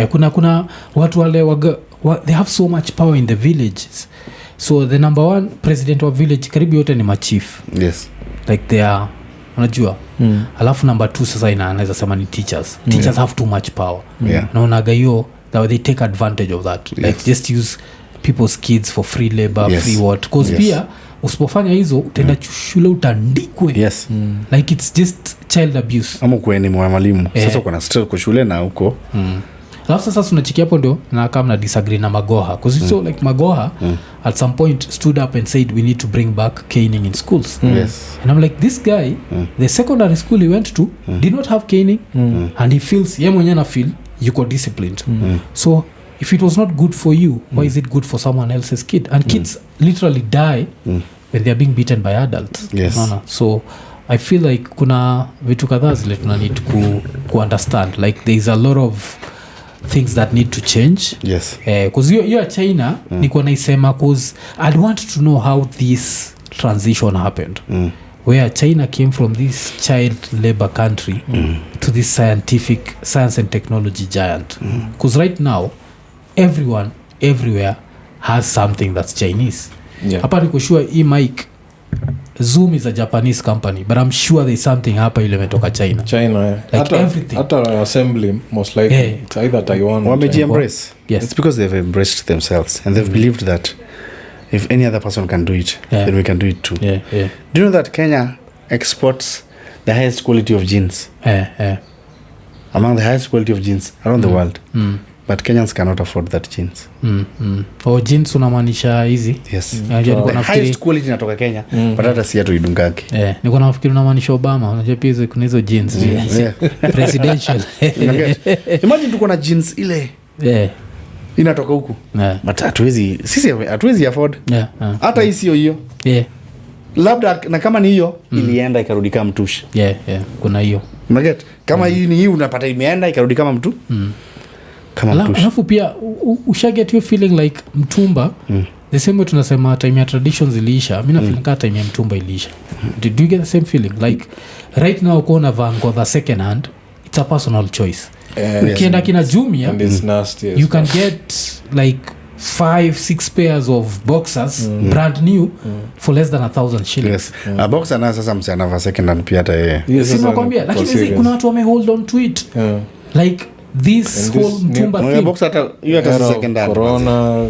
kuna watu wale they have so much power in the villages. So the number one president of village karibu yote ni machief. Yes. Like they are, unajua. Alafu number 2 sasa inaweza sema ni teachers. Teachers have too much power. Naonaga hiyo that they take advantage of that. Like just use people's kids for free labor, free what. Because pia usipofanya hizo utaenda shule utandikwe. Yes. Like it's just child abuse. Ama kweni mwalimu. Sasa uko na stress kwa shule na huko. Alafu sasa tunachikia hapo ndio na kama na disagree na Magoha because so like Magoha at some point stood up and said we need to bring back caning in schools. Yes. And I'm like this guy the secondary school he went to did not have caning and he feels yeye mwenyewe na feel yuko disciplined. So if it was not good for you, why is it good for someone else's kid? And kids literally die when they are being beaten by adults. Yes. So I feel like kuna vitu kadhaa zile tuna need ku understand like there is a lot of things that need to change. Yes. Because you China niko naisema because I want to know how this transition happened. Where China came from this child labor country to this science and technology giant. Because right now everyone everywhere has something that's Chinese. Hapa niko sure mic Zoom is a Japanese company, but I'm sure there's something hapa ile imetoka China. Like everything. Hata assembly most likely it's either Taiwan or embrace. Yes. It's because they've embraced themselves and they've believed that if any other person can do it, then we can do it too. Do you know that Kenya exports the highest quality of jeans? Among the highest quality of jeans around the world. But Kenyans cannot afford that jeans. Jeans unamaanisha hizi? Yes. The highest quality inatoka Kenya, but hata si hatu idungaki. Niko nafikiri unamaanisha Obama, unajua pia kuna hizo jeans. Presidential. Imagine tuko na jeans ile. Inatoka huku. But hatuwezi afford. Hata hii sio hiyo. Labda na kama ni hiyo ilienda ikarudi kama mtushi. Kuna hiyo. Unaget? Kama hii ni hii unapata imeenda ikarudi kama mtu. Alafu pia ushaget your feeling like mtumba the same way tunasema time ya traditions iliisha. Mimi na feeling kama time ya mtumba iliisha. Did you get the same feeling like right now uko vango the second hand it's a personal choice. Ukienda kina Jumia and it's nasty you can get like 5-6 pairs of boxers brand new for less than 1,000 shillings. Yes. A boxer na sasa msianava second hand pia hata yeye. Sima kwambia lakini kuna watu wame hold on to it. Like this whole mtumba thing. Box hata you hata second hand. Corona.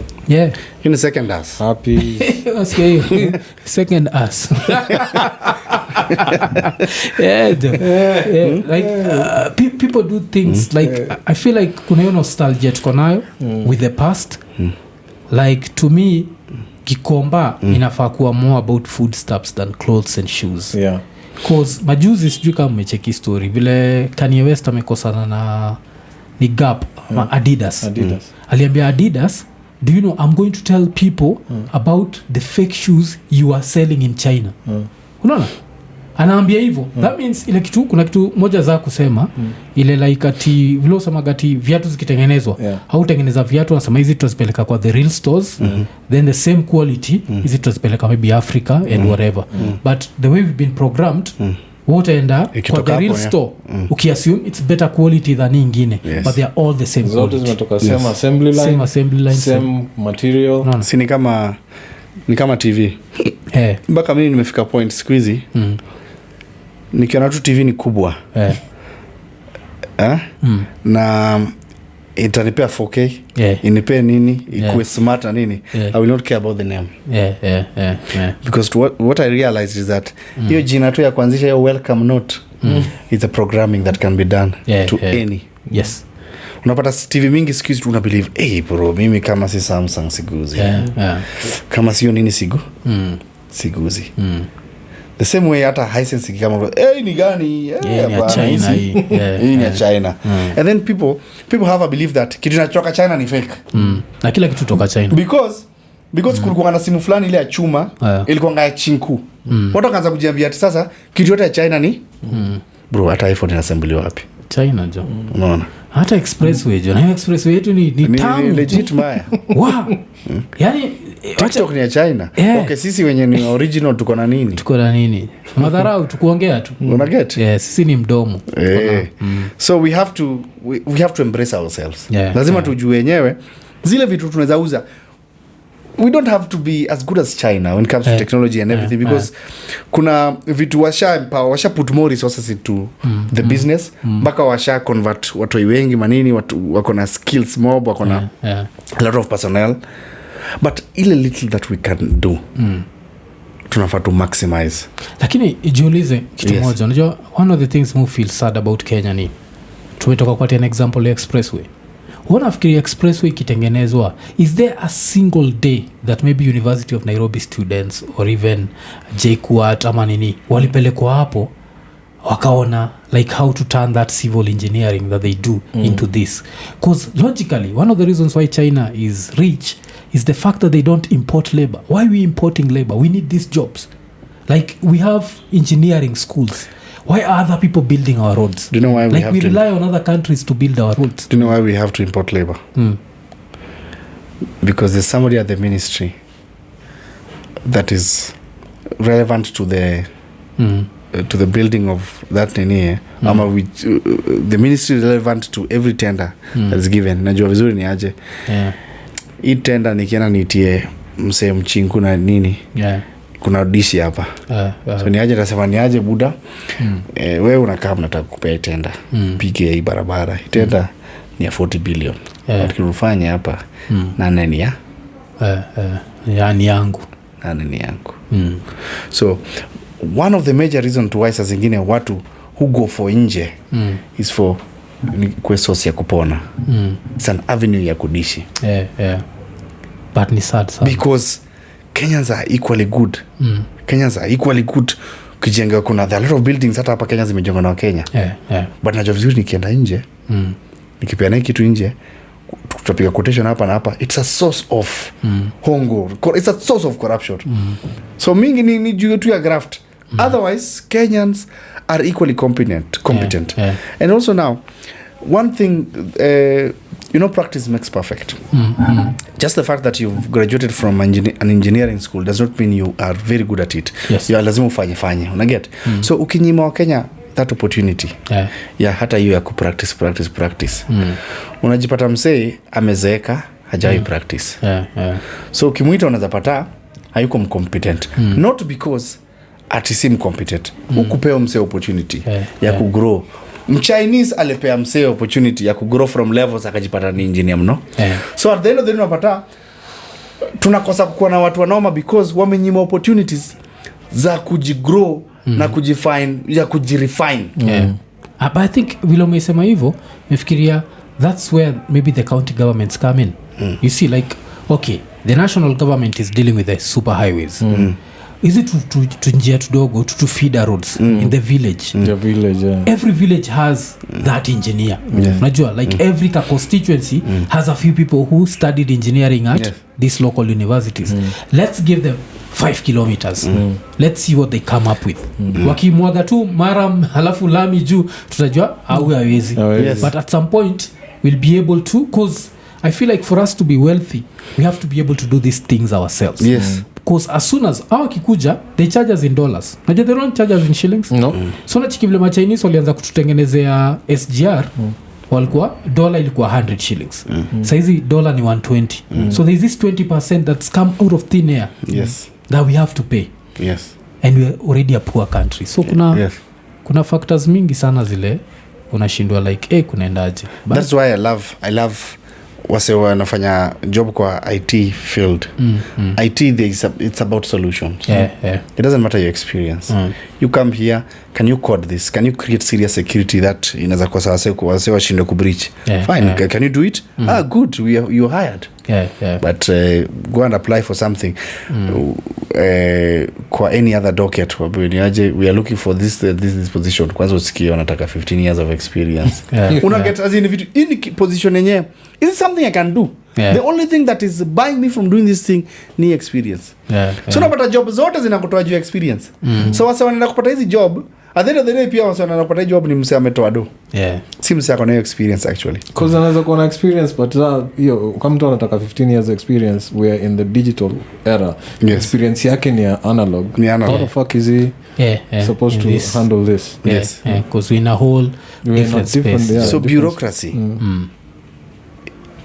In second us. Happy. Second us. Like people do things like I feel like kuna hiyo nostalgia tuko nayo with the past. Like to me Gikomba inafaa kuwa more about foodstuffs than clothes and shoes. Cause majuzi sijui kama umecheki story vile Kanye West amekosana na ni Gap Adidas. Aliambia Adidas, do you know I'm going to tell people about the fake shoes you are selling in China. Unaona? Anaambia hivyo. That means ile kitu kuna kitu moja za kusema ile like ati vile usema gati viatu zikitengenezwa au tengeneza viatu nasema hizi tutazipeleka kwa the real stores then the same quality hizi tutazipeleka maybe Africa and whatever. But the way we've been programmed utaenda kwa the real store ukiassume it's better quality than nyingine but they are all the same quality. Zote zimetoka same assembly line same material. Si ni kama TV. Mpaka mimi nimefika point siku hizi nikiona tu TV ni kubwa na itanipea 4K inipea nini ikuwe smart na nini I will not care about the name because what I realized is that hiyo jina tu ya kuanzisha hiyo welcome note it's a programming that can be done to any. Unapata TV mingi siku hizi una believe bro mimi kama si Samsung siguzi kama sio nini siguzi the same way hata Hisense kama ni gani ya China hii ni ya China and then people have a belief that kitu kinachoka China ni fake na kila kitu toka China because kulikuwa na simu fulani ile ya chuma ilikuwa ngaya chinku watu wakaanza kujiambia ati sasa kitu yote ya China ni bro hata iPhone inaassembliwa wapi China jo unaona hata expressway jo na expressway yetu ni tamu legit mbaya wow yani TikTok ni ya China. Okay, sisi wenye ni original tuko na nini madharau tukuongea tu unaget sisi ni mdomo so we have to embrace ourselves. Lazima tujue wenyewe zile vitu tunaweza uza. We don't have to be as good as China when it comes to technology and everything because kuna vitu washa put more resources into the business mpaka washa convert watu wengi manini watu wako na skills mob wako na a lot of personnel, but ile little that we can do tunafaa to maximize. Lakini ijiulize kitu moja, unajua one of the things we feel sad about Kenya ni tumetoka kwa an example ya expressway. Wanafikiri expressway ikitengenezwa, is there a single day that maybe University of Nairobi students or even JKUAT ama nini walipelekwa hapo wakaona like how to turn that civil engineering that they do into this? Because logically one of the reasons why China is rich is the fact that they don't import labor. Why are we importing labor? We need these jobs. Like we have engineering schools. Why are other people building our roads? Do you know why we rely on other countries to build our roads? Do you know why we have to import labor? Because there's somebody at the ministry that is relevant to the building of that nini. The ministry is relevant to every tender that is given. Najua vizuri ni aje. Hii tender nikienda nitie msee mchinku na nini. Kuna dishi hapa. So ni aje nasema ni aje buda. Wewe unakaa mnataka kupea tender. Pige hii barabara. Tender ni ya 40 billion. Tukifanya hapa nane ni ya ni yangu. Nane ni yangu. So one of the major reason to why saa zingine watu who go for nje is for kwa source ya kupona. It's an avenue ya kudishi. But ni sad sana. Because Kenyans are equally good. Kenyans are equally good. Kijenga kuna there are a lot of buildings hata hapa Kenya zimejengwa na Kenya. But najua vizuri nikienda nje. Nikipeana kitu nje tutapiga quotation hapa na hapa. It's a source of hongo. It's a source of corruption. So mingi ni juu tu ya graft. Otherwise Kenyans are equally competent. And also now one thing practice makes perfect. Just the fact that you've graduated from an engineering school does not mean you are very good at it. You are lazima ufanye unaget. So ukinyima wa Kenya that opportunity hata hiyo ya practice unajipata msee amezeeka hajawahi practice. So ukimuita unaweza pata hayuko mcompetent. Not because ati competent. Ukupea msee opportunity ya kugrow. Mchinese alepea msee opportunity ya kugrow from levels akajipata ni engineer mno. So at the end of the day unapata tunakosa kuwa na watu wanoma because wamenyima opportunities za kujigrow na kujifine ya kujirefine. But I think vile umesema hivyo nafikiria that's where maybe the county governments come in. You see like okay, the national government is dealing with the super highways. Is it to njia tudogo to feeder roads in the village? The village, every village has that engineer. Unajua like every constituency has a few people who studied engineering at these local universities. Let's give them 5 kilometers. Let's see what they come up with. Wakimwaga tu mara halafu lami juu tutajua au hawezi. But at some point we'll be able to, because I feel like for us to be wealthy we have to be able to do these things ourselves. Because as soon as kikuja they charge us in dollars. Najua they don't charge us in shillings. So nachiki vile Chinese walianza kututengenezea SGR walikuwa dola ilikuwa 100 shillings. Saizi dola ni 120. So there is this 20% that's come out of thin air that we have to pay. And we are already a poor country. So kuna factors mingi sana zile unashindwa like kunaendaje. That's why I love wase wanafanya job kwa IT field. IT it's about solutions. It doesn't matter your experience. You come here, can you code this? Can you create serious security that inaweza kwa wase washinde ku breach? Fine. Can you do it? Good. You're hired. But go and apply for something kwa any other docket we are looking for this position. Kwanza usikie wanataka 15 years of experience. Get as in vitu in position yenyewe. Is it something I can do? The only thing that is buying me from doing this thing ni experience. So unapata job zote zinakutoa juu experience. So wasa wanaenda kupata hizi job at the end of the day pia wasana napata job ni mse ametoa do si mse akona experience actually because anaweza kuwa na experience but hiyo kama mtu anataka 15 years experience we are in the digital era. Experience yake ni analog. How the fuck is he supposed to handle this? Because we're in a whole different space. So bureaucracy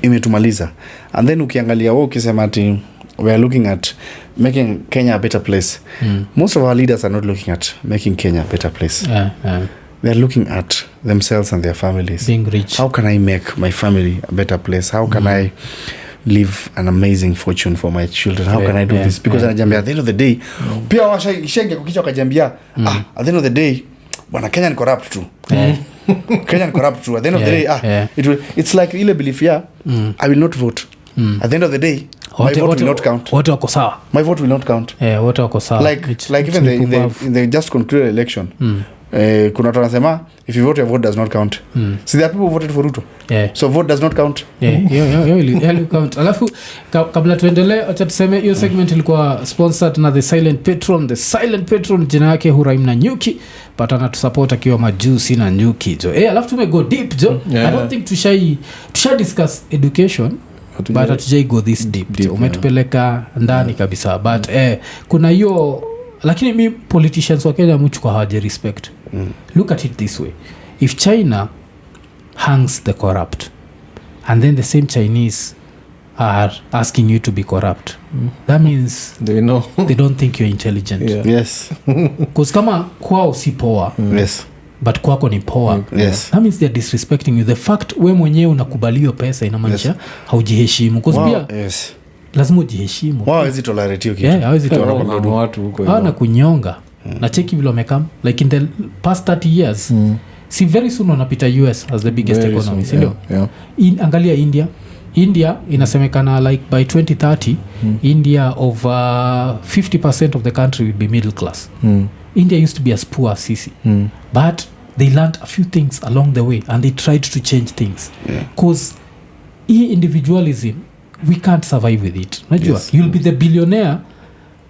imetumaliza. And then ukiangalia wao ukisema ati we are looking at making Kenya a better place. Most of our leaders are not looking at making Kenya a better place. They are looking at themselves and their families. Being rich. How can I make my family a better place? How can I leave an amazing fortune for my children? How can I do this? Because anajambia at the end of the day pia washenge kukicha kujambia at the end of the day bwana Kenya ni corrupt too. Kenya ni corrupt too. At the end of the day it's like ile belief I will not vote. At the end of the day my vote will not count. Wote wako sawa. My vote will not count. Wote wako sawa. Like even in the just concluded election kuna watu wanasema if you vote your vote does not count. So there are people who voted for Ruto. So vote does not count. Yo count. Alafu kabla tuendelee acha tuseme hiyo segment ilikuwa sponsored na the silent patron jina yake Huraim na Nyuki patana tu support akiwa majusi na Nyuki jo. Alafu tume go deep jo. I don't think tusha discuss education but hatujai go this deep. Umetupeleka ndani kabisa but kuna hiyo lakini mi politicians wa Kenya mchukua hawaje respect. Look at it this way, if China hangs the corrupt and then the same Chinese are asking you to be corrupt, that means they know they don't think you're intelligent. Yes. Because kama kwao si poa but kwako ni poa, that means they're disrespecting you. The fact we mwenyewe unakubaliwa pesa inamaanisha haujiheshimu. Because pia lazima ujiheshimu. Hawezi tolerate hiyo kitu. Hawezi tolerate watu huko. Na kunyonga. Na cheki vile wamekam like in the past 30 years. Si very soon wanapita US as the biggest economy, si ndio? Angalia India inasemekana like by 2030 India over 50% of the country will be middle class. India used to be as poor as sisi. But they learned a few things along the way and they tried to change things. Because individualism we can't survive with it. Unajua you'll be the billionaire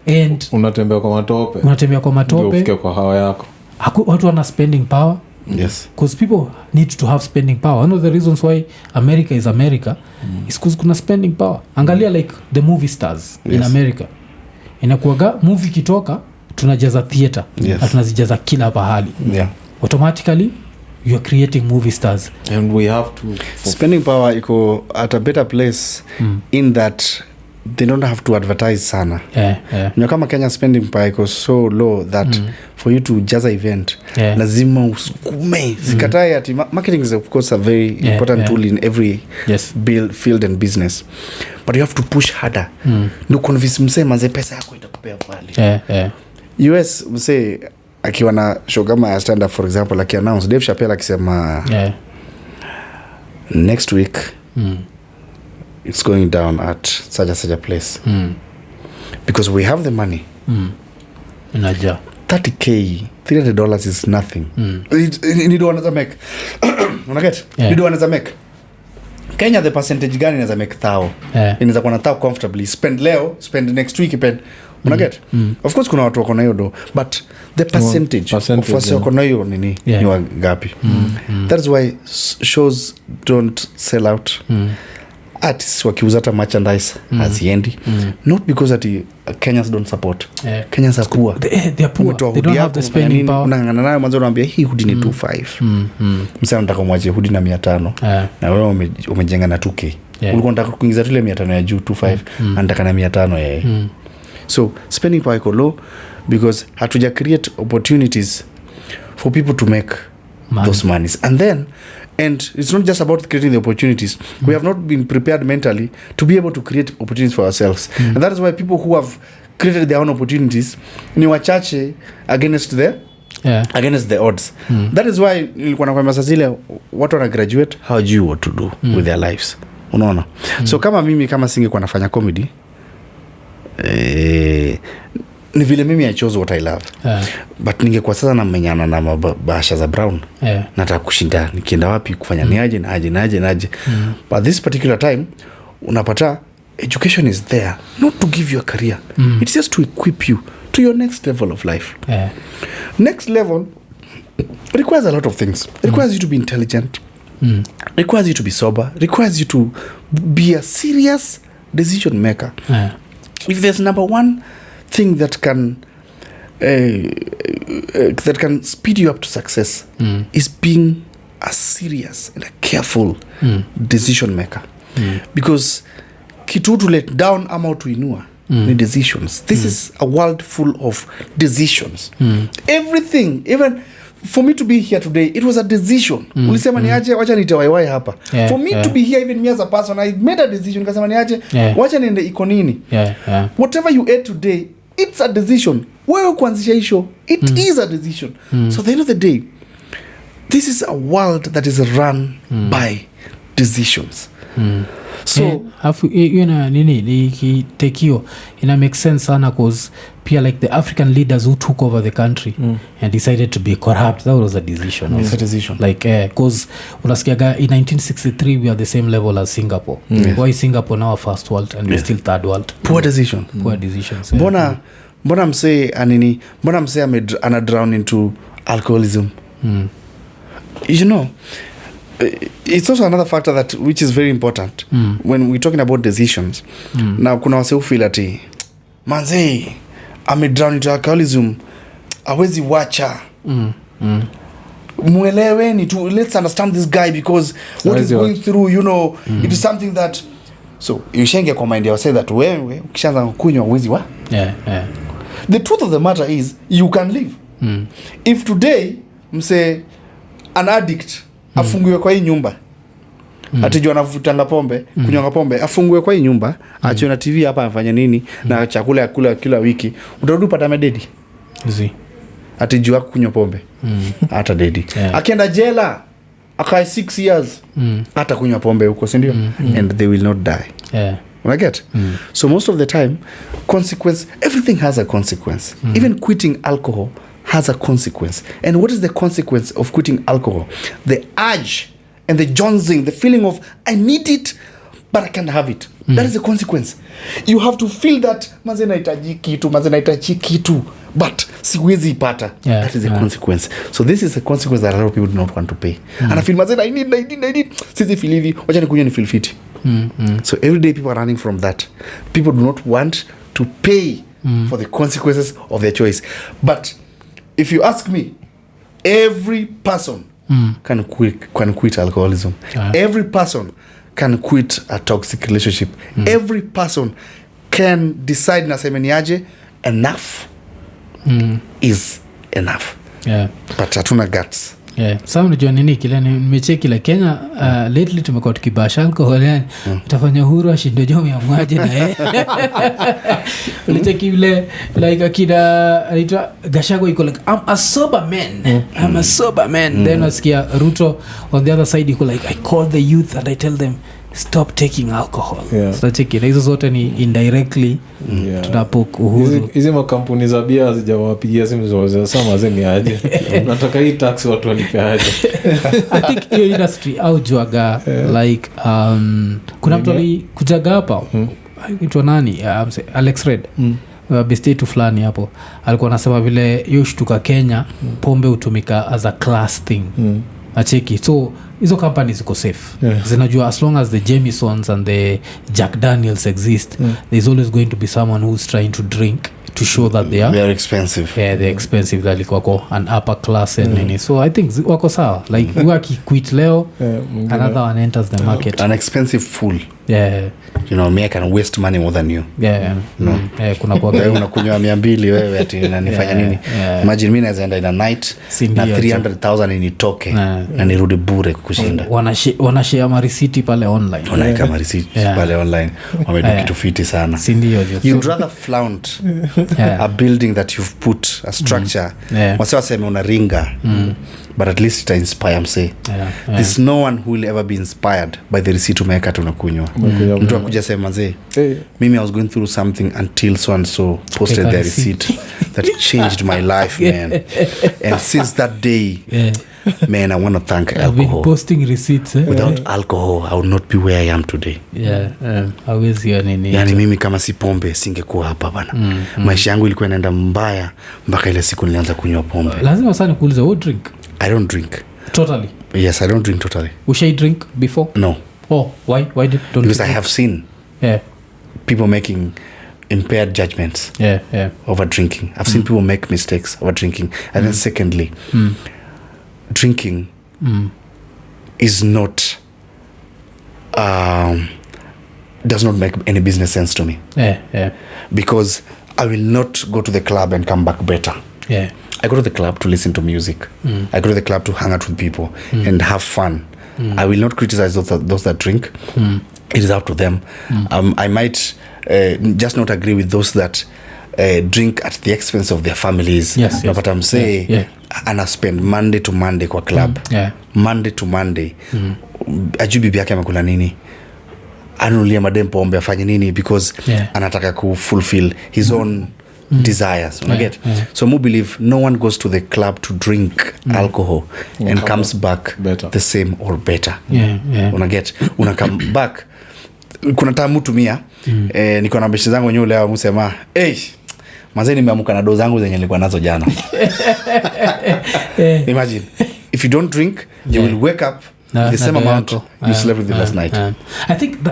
and unatembea kwa matope ufike kwa hawa yako. Watu wana spending power. Because people need to have spending power. One of the reasons why America is America is because kuna spending power. Angalia like the movie stars in America. Inakuwaga movie kitoka tunajaza theater na tunazijaza kila pahali. Automatically you are creating movie stars and we have to spending power iko at a better place in that they don't have to advertise sana. Kama Kenya spending power iko so low that for you to just event lazima usukume. Zikatai ati marketing is of course a very important tool in every field and business, but you have to push harder. No convince mse manze pesa yako itakupea value. US mse akiwa na show kama ya stand up for example like announce Dave Chappelle akisema next week it's going down at such a place because we have the money. Inaja $30,000 $300 is nothing. You don't wanna make unaget you don't wanna make Kenya the percentage gani inaweza make thao inaweza kuwa na thao comfortably spend leo spend next week spend unaget of course kuna watu wako na hiyo do but the percentage of wase wako na hiyo nini ni wangapi. That's why shows don't sell out. Artists wakiuza hata merchandise haziendi not because ati Kenyans don't support. Kenyans are poor. They are poor. They don't have the spending power. Unangana nayo mwanzo unaambia hii hoodie ni 25. Msana nataka kumwachia hoodie na 500 na wewe umejenga na 2K. Ulikuwa unataka kuingiza ile 500 ya juu 25 anataka na 500 yeye. So spending power iko low because hatuja create opportunities for people to make those monies. And it's not just about creating the opportunities. We have not been prepared mentally to be able to create opportunities for ourselves. And that is why people who have created their own opportunities ni wachache against the odds. That is why nilikuwa nakwambia sasa zile watu wana graduate hawajui what to do with their lives. Unaona? So kama mimi kama singekuwa nafanya comedy ni vile mimi I chose what I love. But ningekuwa sasa namenyana na mabasha za Brown. Nataka kushinda nikienda wapi kufanya niaje na aje. But this particular time unapata education is there not to give you a career. It's just to equip you to your next level of life. Next level requires a lot of things. It requires you to be intelligent, requires you to be sober, requires you to be a serious decision maker. If there's number one thing that can speed you up to success, is being a serious and a careful decision maker. Because kitu to let down ama utuinua ni decisions. This is a world full of decisions. Everything, even for me to be here today, it was a decision. Ulisema niaje wacha nitawaiwai hapa. For me to be here, even me as a person, I made a decision. Kasema niaje wacha niende Iko Nini. Whatever you ate today, it's a decision. Wewe kuanzisha hisho, it is a decision. So at the end of the day, this is a world that is run by decisions. So nini nikitekio ina make sense sana cause pia like the African leaders who took over the country and decided to be corrupt, that was a decision. It's a decision. Like cause unasikiaga in 1963 we are the same level as Singapore. Why Singapore now a first world and we're still third world? Poor decision. Poor decisions. Mbona msee anini, mbona msee ana drown into alcoholism? You know, it's also another factor that which is very important when we're talking about decisions. Now kuna wase feel ati manze ame drown into alcoholism, awezi wacha. Muelewe ni tu, let's understand this guy because what he's going through, you know, it is something that, so ushenge kwa mind ya say that wewe ukishaanza kunywa uwezi wa. The truth of the matter is you can live. If today mse an addict afungiwe kwa hii nyumba, atijua anavutanga pombe, kunywa pombe, afungiwe kwa hii nyumba, achiwe na TV hapa afanya nini na chakula ya kula kila wiki, utarudi pata mededi. Atijua kunywa pombe, hata dedi. Akienda jela akai 6 years, hata kunywa pombe huko, si ndio? And they will not die. I get. So most of the time, consequence, everything has a consequence. Even quitting alcohol has a consequence. And what is the consequence of quitting alcohol? The urge and the jonesing, the feeling of I need it but I can't have it. That is the consequence. You have to feel that maze nahitaji kitu but siwezi ipata. That is the consequence. So this is a consequence that a lot of people do not want to pay. And I feel maze I need sisi feel hivi wacha nikunywe ni feel fit. So every day people are running from that. People do not want to pay for the consequences of their choice. But if you ask me, every person can quit alcoholism. Every person can quit a toxic relationship. Every person can decide na semeniaje enough is enough. But hatuna guts. Sasa unajua nini kile nimecheki la Kenya lately tumekuwa tukibasha alcohol yani utafanya huru ashinde jomi ya mwaje na yeye. Unacheki vile like akida anaitwa Gashago iko like I'm a sober man. I'm a sober man. Then nasikia Ruto on the other side iko like I call the youth and I tell them stop taking alcohol. So cheki hizo zote ni indirectly tunapoka uhuru. Hizi makampuni za bia hazijawapigia simu zote sama zeni aje. Nataka hii tax watu walipe aje. I think hiyo industry au juaga like kuna mtu alikujaga hapa aitwa nani Alex Red bestate fulani hapo alikuwa anasema vile hiyo shtuka Kenya pombe hutumika as a class thing. Acheki so hizo companies ziko safe. Zinajua as long as the Jamesons and the Jack Daniels exist, there's always going to be someone who's trying to drink to show that they are expensive. They're expensive, like wako an upper class and nini. So I think wako sawa like you quit leo another one enters the market. An expensive fool. You know, me I can waste money more than you. No. Kuna kwa wewe unakunywa 200 wewe ati unanifanya nini? Imagine mimi naenda in a night na 300,000 initoke na nirudi bure kukushinda. Wanashare ma receipt pale online. Wanaika ma receipt pale online. Wamedu kitu fiti sana. You'd rather flaunt a building that you've put a structure. Wasema unaringa. But at least it inspire mse. There's no one who will ever be inspired by the receipt umeka tunakunywa. Mtu akuja sema mzee mimi I was going through something until so and so posted their receipt that changed my life, man. And since that day man, I want to thank alcohol. I've been posting receipts. Without alcohol, I would not be where I am today. Hawezi yani mimi kama si pombe singekuwa hapa bana. Maisha yangu ilikuwa inaenda mbaya mpaka ile siku nilianza kunywa pombe. Lazima sana kuuliza what drink? I don't drink totally. Yes, I don't drink totally. Ushai drink don't because I have seen people making impaired judgments over drinking. I've seen people make mistakes over drinking. And then secondly, drinking is not does not make any business sense to me. Because I will not go to the club and come back better. I go to the club to listen to music. I go to the club to hang out with people and have fun. I will not criticize those that drink. It is up to them. I might just not agree with those that drink at the expense of their families. But I'm saying ana spend Monday to Monday kwa club. Monday to Monday. Ajui bibi yake amekula nini, anunulia madem pombe afanye nini, because anataka ku fulfill his own desires. So I believe no one goes to the club to drink alcohol and comes back better. The same or better. Una come back. Kuna tamu tumia niko na beshi zangu wenyewe leo msema manze nimeamka na doza zangu zenye nilikuwa nazo jana. Imagine if you don't drink you will wake up the same amount you slept with last night. I think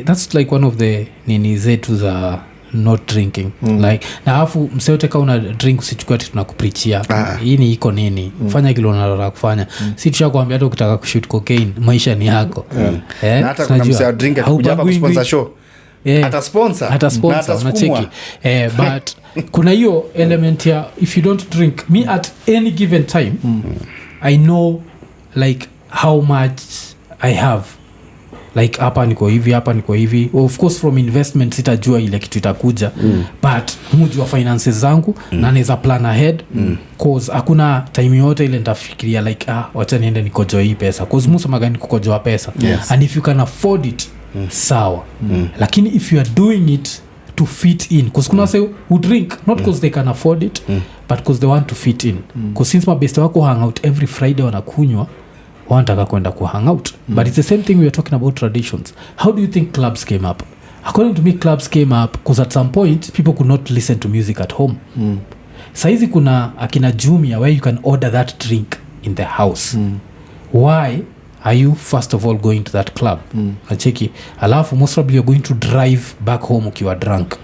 that's like one of the nini zetu za not drinking. Like na hafu mseote kama una drink usichukue ati tunakupreachia hii ni iko nini, fanya kile unataka kufanya. Si tushakwambia hata ukitaka kushoot cocaine maisha ni yako. Na hata kuna mseo drink atakuja hapa kusponsor show ata sponsor unacheki. But kuna hiyo element ya if you don't drink, me at any given time I know like how much I have, like hapa niko hivi. Of course from investment sitajua ile kitu itakuja, but mujua finances zangu na naweza plan ahead, cause hakuna time yote ile nitafikiria like wacha niende nikojoe hii pesa, cause musa magani kukojoa pesa. And if you can afford it sawa, lakini if you are doing it to fit in, cause kuna say who drink not cause they can afford it but cause they want to fit in, cause since mabeste wako hang out every Friday wanakunywa wanataka kwenda ku hang out. But it's the same thing we are talking about traditions. How do you think clubs came up? According to me, clubs came up because at some point people could not listen to music at home. Saizi kuna akina Jumia where you can order that drink in the house. Why are you first of all going to that club? Acheki alafu most probably you're going to drive back home ukiwa drunk.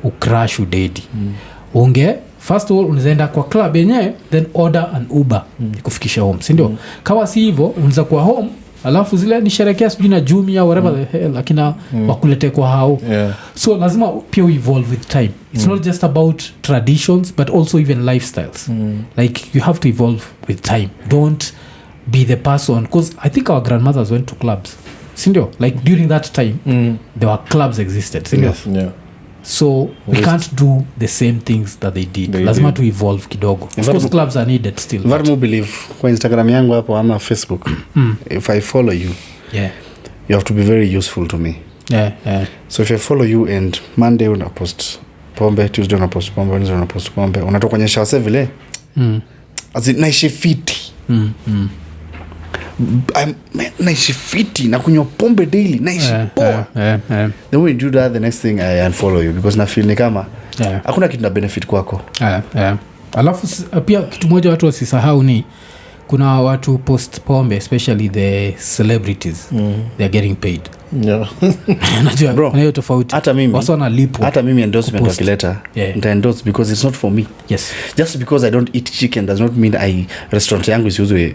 Ucrash udedi. First of all unaenda kwa club yenyewe then order an Uber ikufikisha home, si ndio? Kawa si hivyo unaweza kwa home alafu zile ni sherekea sijui na Jumia whatever the hell lakini wakulete kwa hao. So lazima pia evolve with time. It's not just about traditions but also even lifestyles. Like you have to evolve with time. Don't be the person, because I think our grandmothers went to clubs, si ndio? Like during that time there were clubs existed, si ndio? So we can't do the same things that they did. Lazima to evolve kidogo. Of course clubs are needed still. But believe kwa Instagram yangu hapo ama Facebook, if I follow you, you have to be very useful to me. So if I follow you and Monday una post pombe, Tuesday una post pombe, Wednesday una post pombe, unatoka kwenye shase vile as in naishi fiti. I'm naishi fiti na kunywa pombe daily, naishi poa. Then when you do that, the next thing I unfollow you because na feel ni kama hakuna kitu na benefit kwako. Alafu pia kitu moja watu wasisahau ni kuna watu post pombe, especially the celebrities, they are getting paid. Unajua bro, kuna hiyo tofauti. Hata mimi wasa wanalipwa. Hata mimi endorsement wakileta nita endorse because it's not for me. Just because I don't eat chicken does not mean restaurant yangu isiuzwe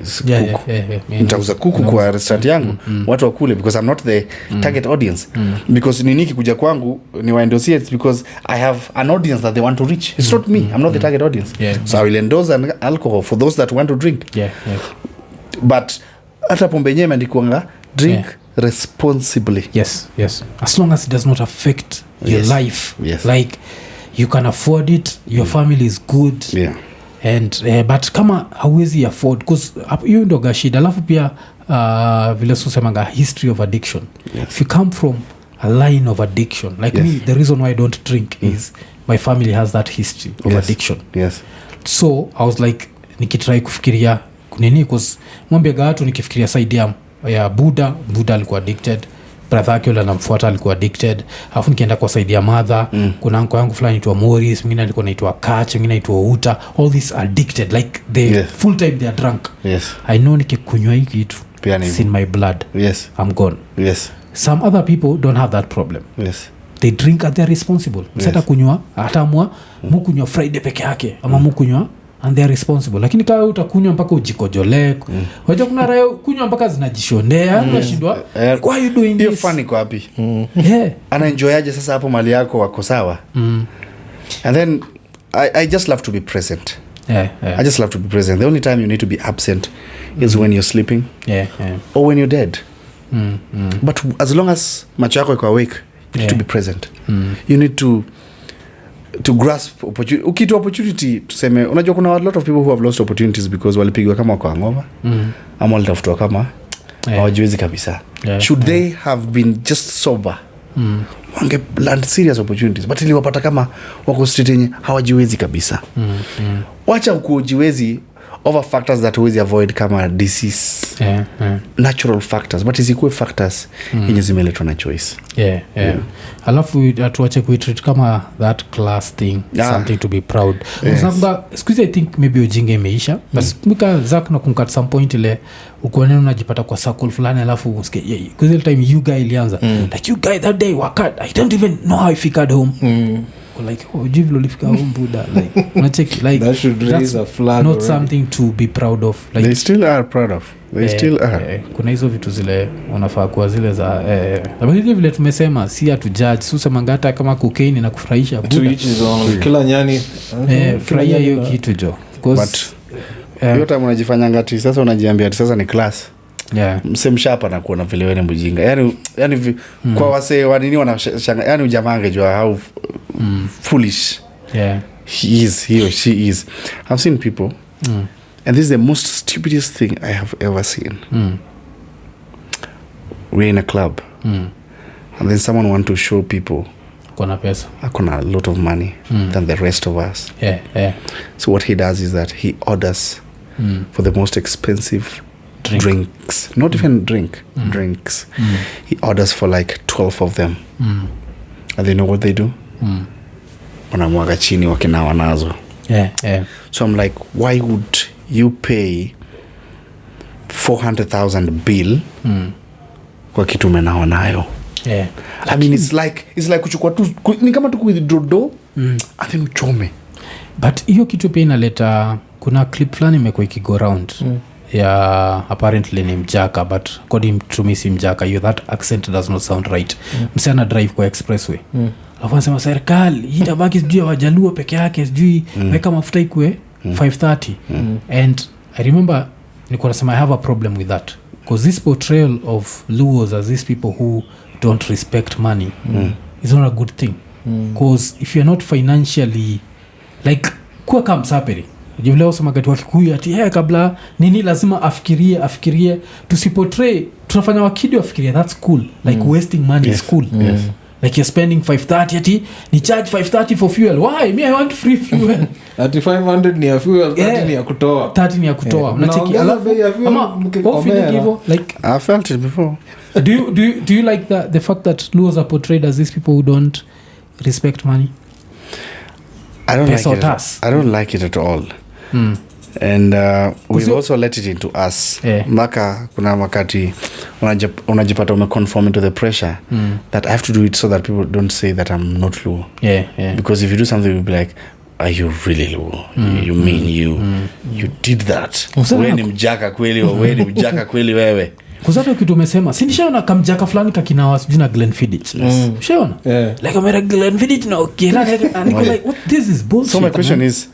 kuku. Nitauza kuku kwa restaurant yangu watu wakule because I'm not the target audience. Because niniki kuja kwangu ni wa endorse it because I have an audience that they want to reach. It's not me. I'm not the target audience. So I will endorse an alcohol for those that want to drink. But hata pombe yenyewe imeandikwa drink responsibly. Yes. As long as it does not affect your life. Like you can afford it, your family is good. And but kama hauwezi afford, because hiyo ndo gashida. Alafu pia vile susemanga history of addiction. If you come from a line of addiction like me, the reason why I don't drink is my family has that history of addiction. So I was like nikitry kufikiria kunini, because mwambie watu nikifikiria side ya Buddha alikuwa addicted, brother yake yule anamfuata alikuwa addicted, alafu nikienda kwa side ya mother kuna uncle yangu fulani anaitwa Morris, mwingine alikuwa anaitwa Kach, mwingine anaitwa Uta, all these addicted like they full time they are drunk. I know nikikunywa hiki kitu it's in my blood. I'm gone. Some other people don't have that problem. They drink and they're responsible. Mseta kunywa atamwa mukunywa Friday peke yake ama mukunywa and they're responsible. Lakini kama utakunywa mpaka ujikojolee, wacha kuna rayo kunywa mpaka zinajishondea, unashindwa why you doing this? Hiyo funny kwa wapi? Ana enjoyaje sasa hapo mali yako wako sawa? And then I just love to be present. I just love to be present. The only time you need to be absent is when you're sleeping. Or when you're dead. But as long as macho yako iko awake, you need to be present. You need to grasp opportunity. Ukitu opportunity tuseme, unajua kuna a lot of people who have lost opportunities because walipigwa kama kwa ngoma ama walitafutwa kama hawajiwezi kabisa. Should they have been just sober, wange land serious opportunities, but iliwapata kama wako street yenye hawajiwezi kabisa. Wacha kujiwezi over factors that huwezi avoid kama disease, natural factors, but isikuwe factors yenye zimeletwa na choice. Alafu atuache kuitreat kama that class thing, something to be proud. Squeeze I think maybe ujinga imeisha, but kumika Zach na kumkat some point ile ukoonena unajipata kwa circle fulani alafu usikie because the time you guy ilianza like you guy that day wakat I don't even know how I figured home. Like jivlo lifika home buda like unacheki like that should raise a flag, not already. Something to be proud of, like they still are proud of. Still are. Kuna hizo vitu zile unafaa kwa zile za lakini vile tumesema si atu judge, susema ngata kama cocaine na kufurahisha buda kila nyani furahia hiyo kitu jo but yote unajifanya ngati sasa unajiambia sasa ni class. Msemshapa na kuona vile wewe ni mjinga. Yani kwa wase wa nini wanashanga, yani ujamange jua how foolish he is, he or she is. I've seen people and this is the most stupidest thing I have ever seen. We're in a club and then someone want to show people kona pesa, akona a lot of money than the rest of us. So what he does is that he orders for the most expensive drinks, not even drinks. He orders for like 12 of them. And they know what they do? Wanamwaga chini wakinawa nazo. So I'm like, why would you pay 400,000 bill kwa kitu umenawa nayo? I mean it's like kuchukua tu ni kama tu kuidrodo and then uchome. But hiyo kitu pia inaleta, kuna clip fulani imekuwa ikigo round apparently ni mjaka, but according to me si mjaka, that accent does not sound right. Msichana drive kwa expressway alafu anasema serikali hii tabaki sijui ya wajaluo peke yake sijui weka mafuta ikue 530 and I remember nilikuwa nasema I have a problem with that because this portrayal of Luos as these people who don't respect money is not a good thing because if you're not financially like kuwa kama msaperi jivleo sema gati wakikuyu ati kabla nini lazima afikirie tusiportray tunafanya wakidi wafikirie that's cool like wasting money is cool. Like you're spending 530 ati ni charge 530 for fuel. Why? Me I want free fuel. Ati 500 ni ya fuel, 30 ni ya kutoa. 30 ni ya kutoa. Unacheki alafu ama like I felt it before. Do you like the fact that Luos are portrayed as these people who don't respect money? I don't like it at all. And we've also let it into us. Maka kuna wakati unajipata umeconform into the pressure that I have to do it so that people don't say that I'm not Luo. Because if you do something you'll be like, are you really Luo? You mean you did that? Wewe ni mjaka kweli, wewe ni mjaka kweli wewe. Kuzata kitu umesema sindishaona kamjaka fulani kakinawa sijui na Glenfiddich. Ushaona? Like amera Glenfiddich na okera niko like what this is bullshit. So my question is,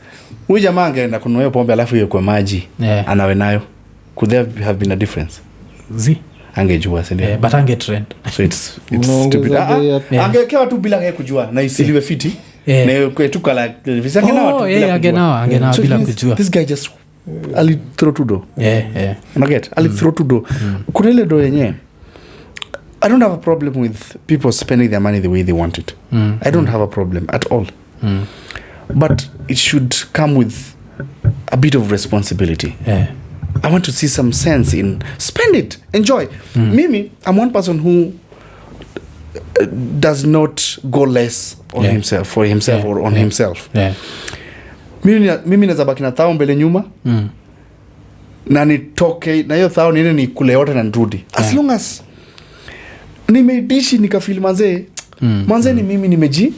huyu jamaa angeenda kununua pombe alafu hiyo kwa maji anawe nayo, could there have been a difference? Angejua sasa but angetrend. So it's stupid. Angekewa tu bila kujua na isiliwe fiti na kwetu kala visanga na watu bila kujua. Angenawa bila kujua. This guy just ali throw to do. Unaget ali throw to do. Kuna ile do yenyewe I don't have a problem with people spending their money the way they want it. I don't have a problem at all. But it should come with a bit of responsibility. I want to see some sense in spend it, enjoy. Mimi, I'm one person who does not go less on himself for himself or on himself. Mimi naweza baki na thao mbele nyuma na nitoke na hiyo thao niende nikule yote na nirudi as long as nimedishi nikafeel manze ni mimi nimeji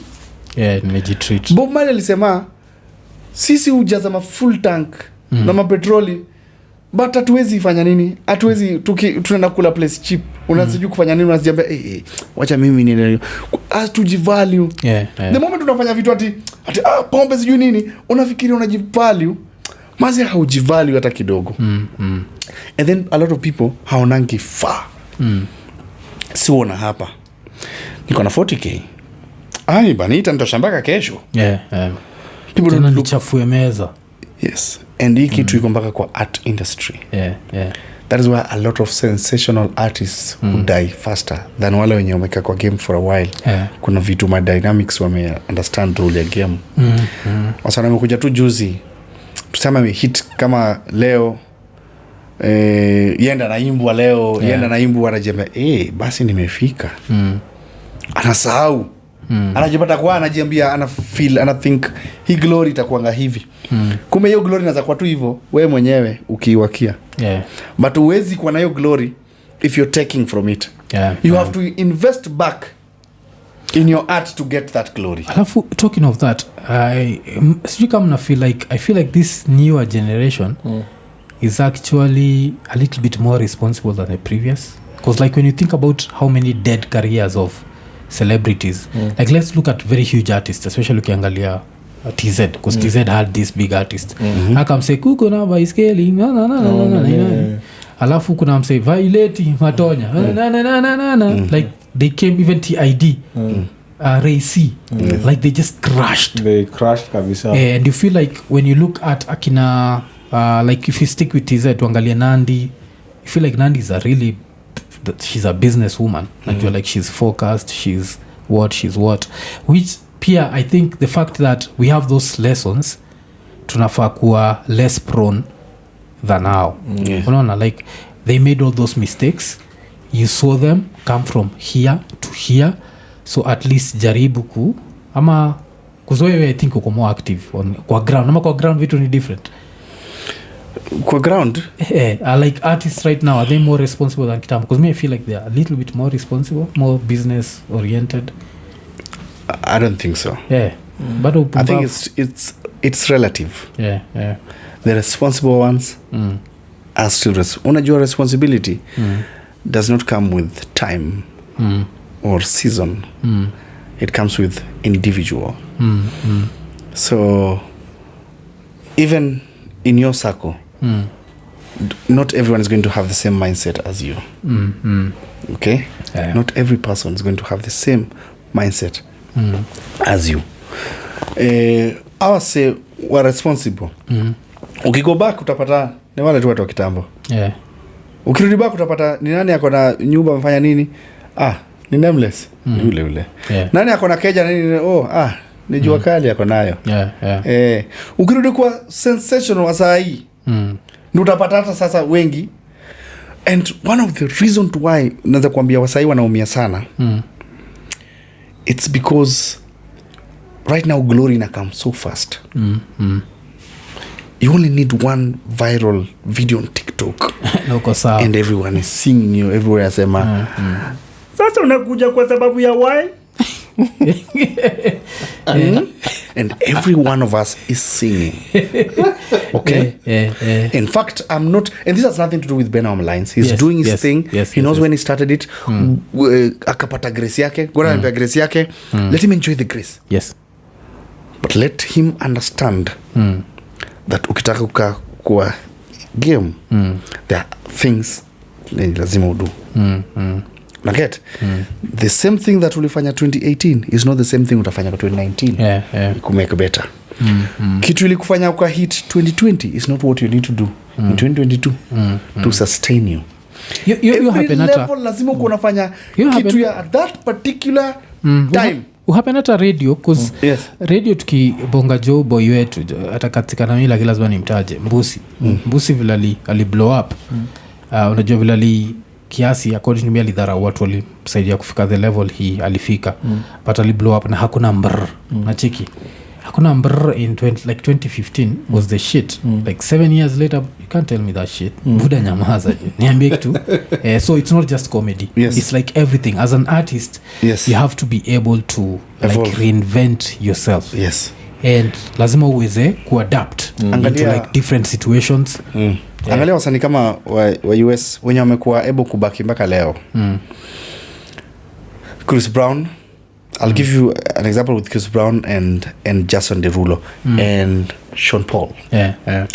nimejitreat. Bob Marley alisema sisi hujaza ma full tank na mapetroli but hatuwezi fanya nini, hatuwezi tunaenda kula place cheap unasiju kufanya nini, unajiambia wacha mimi niende tujivalue. The moment unafanya vitu ati pombe siju nini unafikiri unajivalue, mazi haujivalue hata kidogo. And then a lot of people haonangi far. Siona hapa niko na 40k banita nitoshambaka kesho. People don't look chafue meza. Yes, and hii kitu iko mpaka kwa art industry. That is why a lot of sensational artists who die faster than wale wenye wameka kwa game for a while. Kuna vitu ma dynamics wame understand rule ya game. Wasana wamekuja tu juzi tuseme hit kama leo yenda naimbwa leo yenda naimbwa anajembe basi nimefika. Anasahau anajipata kwa anajiambia ana feel ana think hii glory itakuanga hivi. Kumbe hiyo glory inaanza kwa tu hivyo wewe mwenyewe ukiwakia. But uwezi kuwa na hiyo glory if you're taking from it. You have to invest back in your art to get that glory. Alafu talking of that, I feel like this newer generation is actually a little bit more responsible than the previous, because like when you think about how many dead careers of celebrities, like let's look at very huge artists, especially ukiangalia TZ, because TZ had this big artist. Akamse kuko na baiskeli alafu kuna mse Violet Matonya like they came even TID Ray C, like they just crashed kabisa. And you feel like when you look at akina like if you stick with TZ tuangalia Nandi, you feel like Nandi is she's a businesswoman. Like you're like she's focused, she's what, which pia I think the fact that we have those lessons tunafaa kuwa less prone than now. Unaona, like they made all those mistakes, you saw them come from here to here, so at least jaribu ama kuzoe. I think uko more active kwa ground, ama kwa ground vitu ni different kwa ground. Like artists right now, are they more responsible than kitambo? Because me I feel like they are a little bit more responsible, more business oriented. I don't think so. But I think it's relative. The responsible ones are still unajua responsibility does not come with time or season. It comes with individual. So even in your circle, not everyone is going to have the same mindset as you. Okay? Not every person is going to have the same mindset as you. I say we're responsible. Ukigo back utapata ni wale tu watu wa kitambo. Ukirudi back utapata ni nani ako na nyumba amefanya nini? Ni nameless. Ule. Nani ako na keja nini? Ni jua kali ako nayo. Ukirudi kwa sensational asai. Ndio utapata hata sasa wengi. And one of the reason to why naweza kuambia wasai wanaumia sana. It's because right now glory na come so fast. You only need one viral video on TikTok and everyone is singing you everywhere. Sema sasa unakuja kwa sababu ya why? And every one of us is singing. Okay? In fact, I'm not, and this has nothing to do with Ben Lines. He's doing his thing. He knows when he started it. Akapata grace yake. Gora na grace yake. Let him enjoy the grace. But let him understand that ukitaka kwa game, there are things lazima udu. Naget? The same thing that ulifanya 2018 is not the same thing utafanya kwa 2019. Kumake better. Kitu ili kufanya kwa hit 2020 is not what you need to do in 2022 to sustain you. You happen level lazima uko unafanya kitu ya at that particular time. Uhappen at a radio, because radio tukibonga Joe boy wetu atakatika na mimi lakini lazima nimtaje Mbusi. Mbusi vile ali blow up. Unajua vile kiasi according to me alidharau watu walimsaidia kufika the level he alifika but ali blow up na hakuna mbr na chiki hakuna mbr in 2015 was the shit like 7 years later you can't tell me that shit buda nyamaza niambie kitu so it's not just comedy it's like everything as an artist you have to be able to like reinvent yourself and lazima uweze kuadapt into like different situations angalia wasanii kama wa US wenye wamekuwa able kubaki mpaka leo Chris Brown I'll give you an example with Chris Brown and Jason Derulo and Sean Paul.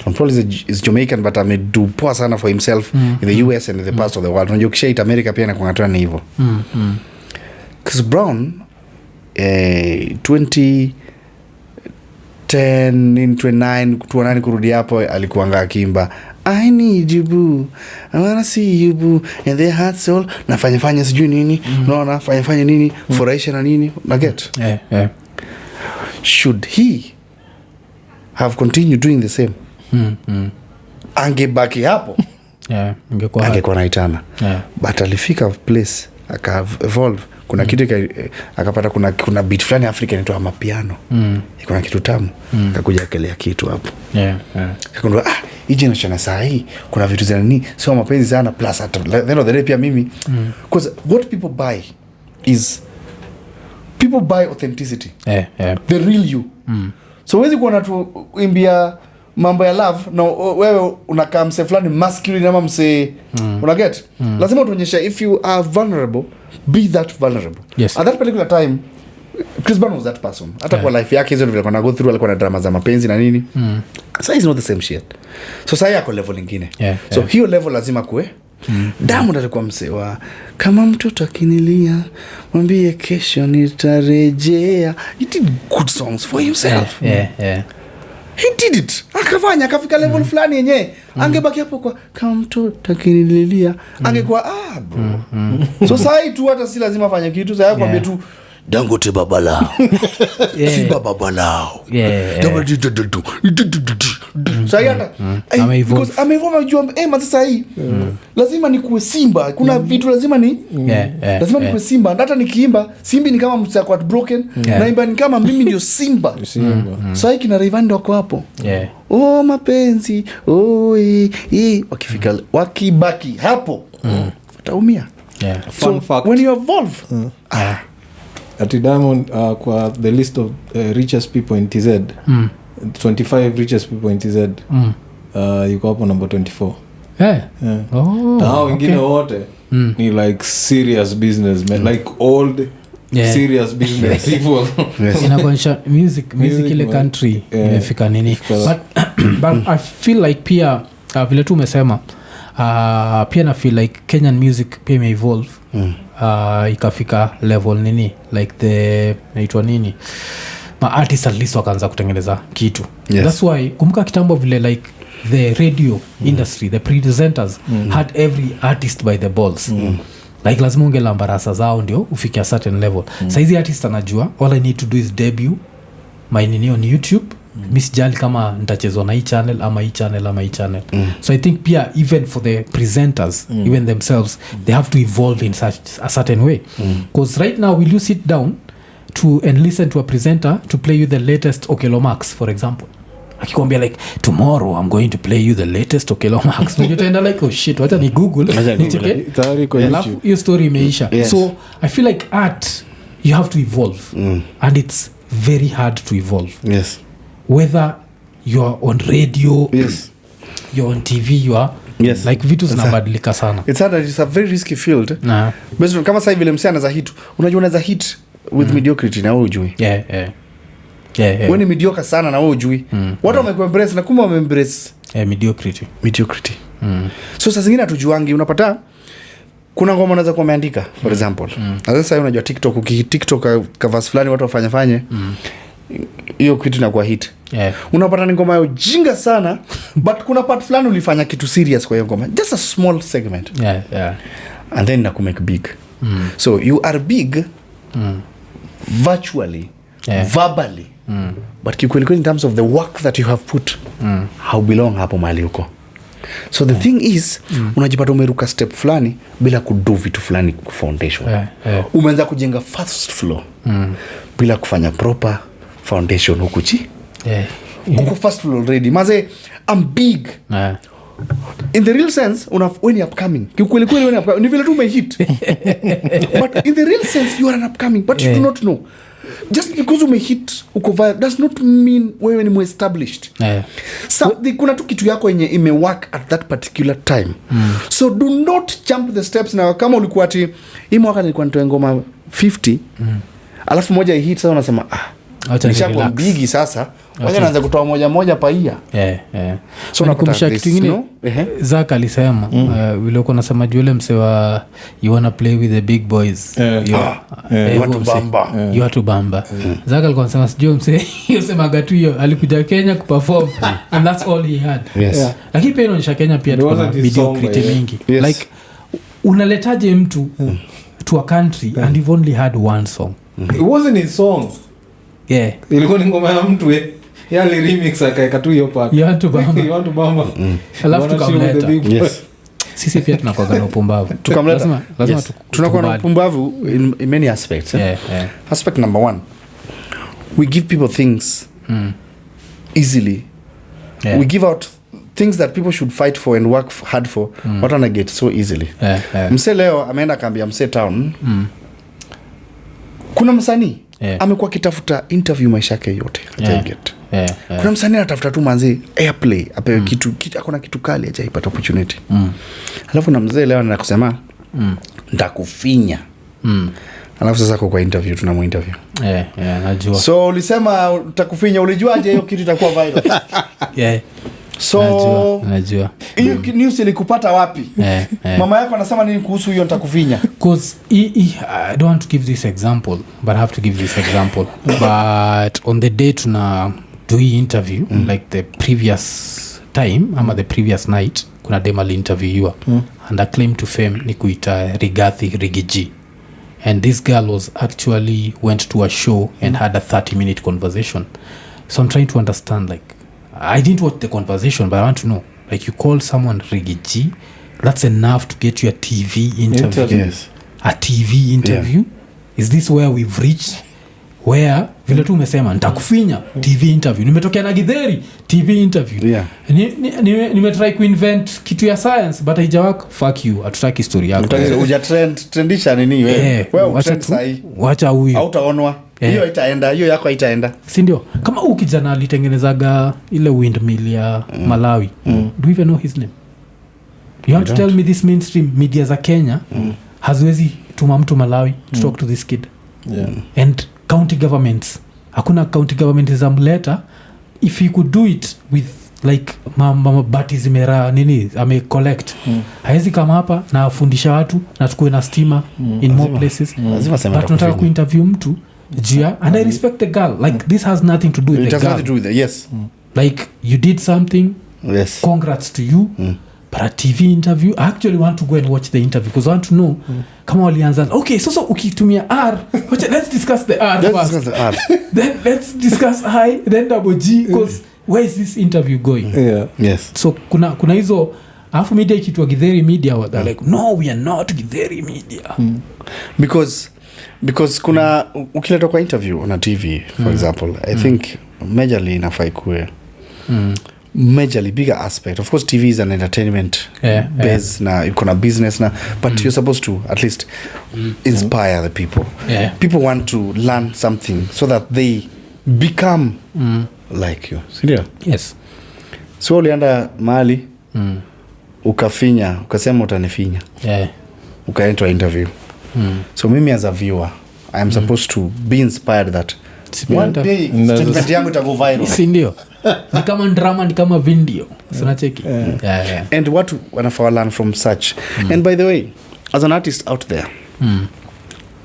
Sean Paul is Jamaican but amedu poa sana for himself in the US and in the parts of the world. Unajua kisha America pia inakuwa ni hivyo. Chris Brown 2010 in 29 kurudi hapo alikuanga akimba I need you boo, I wanna see you boo, and their heart soul nafanya sijui nini unaona fanya nini furahisha na nini na get should he have continued doing the same angebaki hapo angekuwa naitana but alifika place aka evolve kuna kitu akapata kuna beat fulani Africa inaitwa amapiano kuna kitu tamu akakuja kelea kitu hapo akagundua hii generation saa hii kuna vitu za nini sio mapenzi sana plus at the end of the day pia mimi because what people buy is people buy authenticity the real you so wezi kuona tu imbia mambo ya love na wewe unakaa mse fulani masculine ama mse unaget lazima tuonyeshe if you are vulnerable be that vulnerable at that particular time Chris Brown was that person hata kwa life yake hizo vile kuna go through alikuwa na drama za mapenzi na nini so it's not the same shit so sasa yako level nyingine so hiyo level lazima kuwe Diamond alikuwa msewa kama mtoto akinilia mwambie kesho nitarejea he did good songs for himself he did it akafika level fulani yenyewe angebaki hapo kwa kama mtoto akinilia angekuwa bro so sasa hii tu hata si lazima afanye kitu sasa kwambie tu Dangote babalao Simba babalao sasa because amejua sasa hii lazima nikuwe Simba kuna vitu lazima ni lazima nikuwe Simba hata nikiimba Simba ni kama msako at broken naimba ni kama mimi ndio Simba sasa hiki na Rayvanny wako hapo mapenzi wakifika wakibaki hapo utaumia so when you evolve Ati Diamond kwa the list of richest people in TZ 25 richest people in TZ yuko hapo number 24 na wengine wote ni like serious businessmen like old serious business people inakuonyesha music ile country imefika nini but I feel like pia vile tu umesema pia na feel like Kenyan music pia evolve ikafika level nini like the naitwa nini ma artists at least wakaanza kutengeneza kitu that's why kumbuka kitambo vile like the radio industry the presenters had every artist by the balls like lazima ungelamba rasa zao ndio ufikia certain level saizi artist anajua all I need to do is debut my nini on YouTube miss jali kama nitachezwa na hii channel ama hii channel ama hii channel so I think pia even for the presenters even themselves they have to evolve in such a certain way because right now will you sit down to and listen to a presenter to play you the latest Okelo Max for example akikwambia like tomorrow I'm going to play you the latest Okelo Max you utaenda like oh shit wacha ni google tayari kwa YouTube hiyo story imeisha so I feel like art you have to evolve and it's very hard to evolve whether you're on radio you're on TV you are like vitu zinabadilika sana it's a very risky field kama sasa vile msiana za hit unajua unaweza hit with mediocrity na wewe hujui wewe ni mediocre sana na wewe hujui watu wamekuembrace na kumbe wameembrace mediocrity so sasa zingine hatujuangi unapata kuna ngoma unaweza kuwa umeandika for example sasa unajua TikTok covers fulani watu wafanye hiyo kitu inakuwa hit unapata ni ngoma jinga sana but kuna part fulani ulifanya kitu serious kwa hiyo ngoma just a small segment and then na make big so you are big virtually verbally but kikweli in terms of the work that you have put how belong hapo mahali uko So the thing is unajipata umeruka step fulani bila kudo vitu fulani kwa foundation. Umeanza kujenga first floor bila kufanya proper foundation huku chi. Huku first floor already. Maze I'm big. In the real sense when you're upcoming. Kiukweli kweli when you're upcoming ni vile tu umehit. But in the real sense you are an upcoming but you do not know. Just because umehit uko viral does not mean wewe ni established. Kuna tu kitu yako yenye imework at that particular time. So do not jump the steps now. Kama ulikuwa ati hii mwaka nilikuwa nitoa ngoma 50 alafu moja hit sasa unasema nishakuwa bigi sasa wacha naanza kutoa moja paia. So nakumbusha kitu kingine Zaka alisema vile uko nasema yule mse wa you wanna play with the big boys. You want to bamba. Zaka alikuwa anasema sijui mse yosema gatu hiyo alikuja Kenya kuperform and that's all he had. Lakini pia inaonyesha Kenya pia tuna mediocrity mingi. Like unaletaje mtu to a country and you've only had one song. It wasn't his song. Ilikuwa ni ngoma ya mtu yale remix akaeka tu hiyo part. You want to bamba. Alafu tukamleta. Sisi pia tunakuwa na upumbavu. Tukamleta. Lazima tunakuwa na upumbavu in many aspects. Aspect number 1. We give people things easily. We give out things that people should fight for and work hard for. What wanna get so easily. Mse leo ameenda kaambia mse town. Kuna msanii amekuwa kitafuta interview maisha yake yote hajaget. Kuna msanii anatafuta tu manzi airplay apewe kitu akona kitu kali hajaipata opportunity. Alafu na mzee leo anakusema ndakufinya. Alafu sasa kwa interview tunamu interview. Najua. So ulisema utakufinya ulijuaje hiyo kitu itakuwa viral? So najua. Hiyo news ilikupata wapi? Mama yako anasema nini kuhusu hiyo nitakufinya? Cause I don't want to give this example but I have to give this example. But on the day tuna do interview like the previous time ama the previous night kuna demo interviewer and a claim to fame ni kuita Rigathi Rigiji. And this girl was actually went to a show and had a 30-minute conversation. So I'm trying to understand, like, I didn't watch the conversation, but I want to know, like, you call someone Rigiji, that's enough to get you a TV interview. Yes. A TV interview? Is this where we've reached? Where vile tu umesema nitakufinya TV interview, nimetokea na Githeri TV interview. Nimetry kuinvent kitu ya science but haijawaka. Fuck you, hatutaki story yako. Uja trendisha nini wewe? Wewe trend sahi. Wacha huyu. Hautaonwa. Hiyo itaenda, hiyo yako itaenda. Si ndio? Kama huyu kijana alitengenezaga ile windmill ya Malawi. Do you even know his name? You have to tell me this mainstream media za Kenya haziwezi tuma mtu Malawi to talk to this kid. And county governments, hakuna county government za mleta. If he could do it with like mama bati zimera nini ame collect haezi kama hapa na afundisha watu na tukue na stima in more places. But tunataka kuinterview mtu jia and I respect the girl, like this has nothing to do with the girl. Nothing to do with it. Yes. Like you did something. Yes. Congrats to you. But a TV interview, I actually want to go and watch the interview because I want to know kama walianza okay so ukitumia R let's discuss the R first. Then let's discuss I then double G because where is this interview going? Yes. So kuna hizo alafu media ikitwa Githeri media they're like no we are not Githeri media because kuna ukileta kwa interview on a TV for example I think majorly inafai kuwe majorly bigger aspect. Of course TV is an entertainment base na iko na business na but you're supposed to at least inspire the people. People want to learn something so that they become like you. Sindio? Yes. So ulienda mahali ukafinya ukasema utanifinya. Ukaenda interview. So mimi as a viewer I am supposed to be inspired that one day statement yangu itago viral. Si ndio? Ni kama drama, ni kama video. Sina cheki. And what wanafaa learn from such. And by the way, as an artist out there,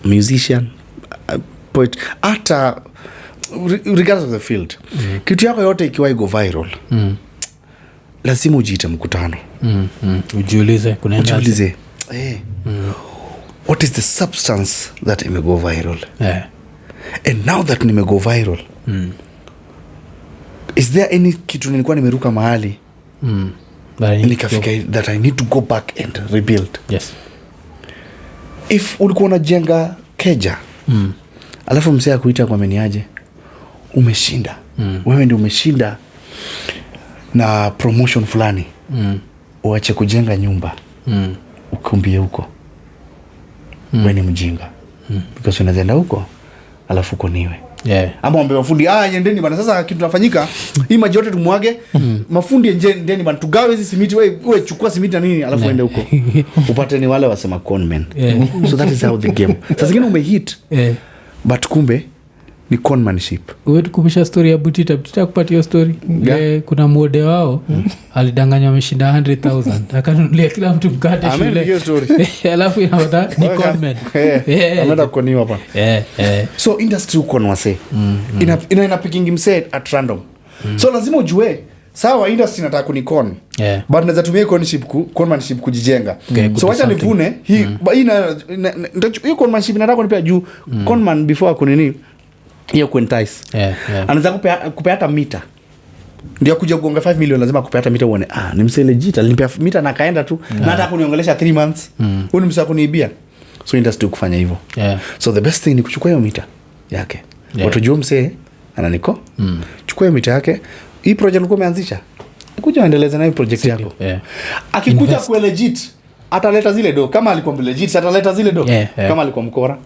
musician, poet, ata regardless of the field, kitu yako yote ikiwa go viral, lazima ujiite mkutano. Ujiulize kunaenda. Ujiulize. What is the substance that imego viral? And now that nimego viral, is there any kitu nilikuwa nimeruka mahali nikafika that I need to go back and rebuild. Yes. If ulikuwa unajenga keja alafu msee akuita kwa meniaje umeshinda wewe ndio umeshinda na promotion fulani uache kujenga nyumba ukimbie huko wewe ni mjinga because unaenda huko alafu uko niwe ama ombe mafundi yendeni bana sasa kitu tunafanyika hii maji yote tumwage mafundi endeni bana tugawe hizi simiti wewe chukua simiti na nini alafu ende huko upate ni wale wasema conmen so that is how the game sasa zingine umehit but kumbe ni conmanship. Wewe tukumbusha story ya Butita kupatia story. Kuna mode wao alidanganya ameshinda 100,000 akanunulia kila mtu mkate shule. Alafu inaota ni conman. Ameenda kukoniwa hapa. So industry uko na wase. Ina picking himself at random. So lazima ujue sawa industry nataka kunikon. But naweza tumia conmanship kujijenga. So wacha nivune hii hiyo conmanship nataka kunipea juu conman before akunini hiyo quintice anaweza kupea hata mita ndio kuja kugonga 5 million lazima kupea hata mita uone ni msee legit alinipea mita na kaenda tu na hata kuniongelesha 3 months huyu ni msee kuniibia so industry kufanya hivyo so the best thing ni kuchukua hiyo mita yake watu jua msee ananiko chukua hiyo mita yake hii project ulikuwa umeanzisha kuja endeleza na hii project yako akikuja kwa legit ataleta zile do kama alikuwa legit ataleta zile do kama alikuwa mkora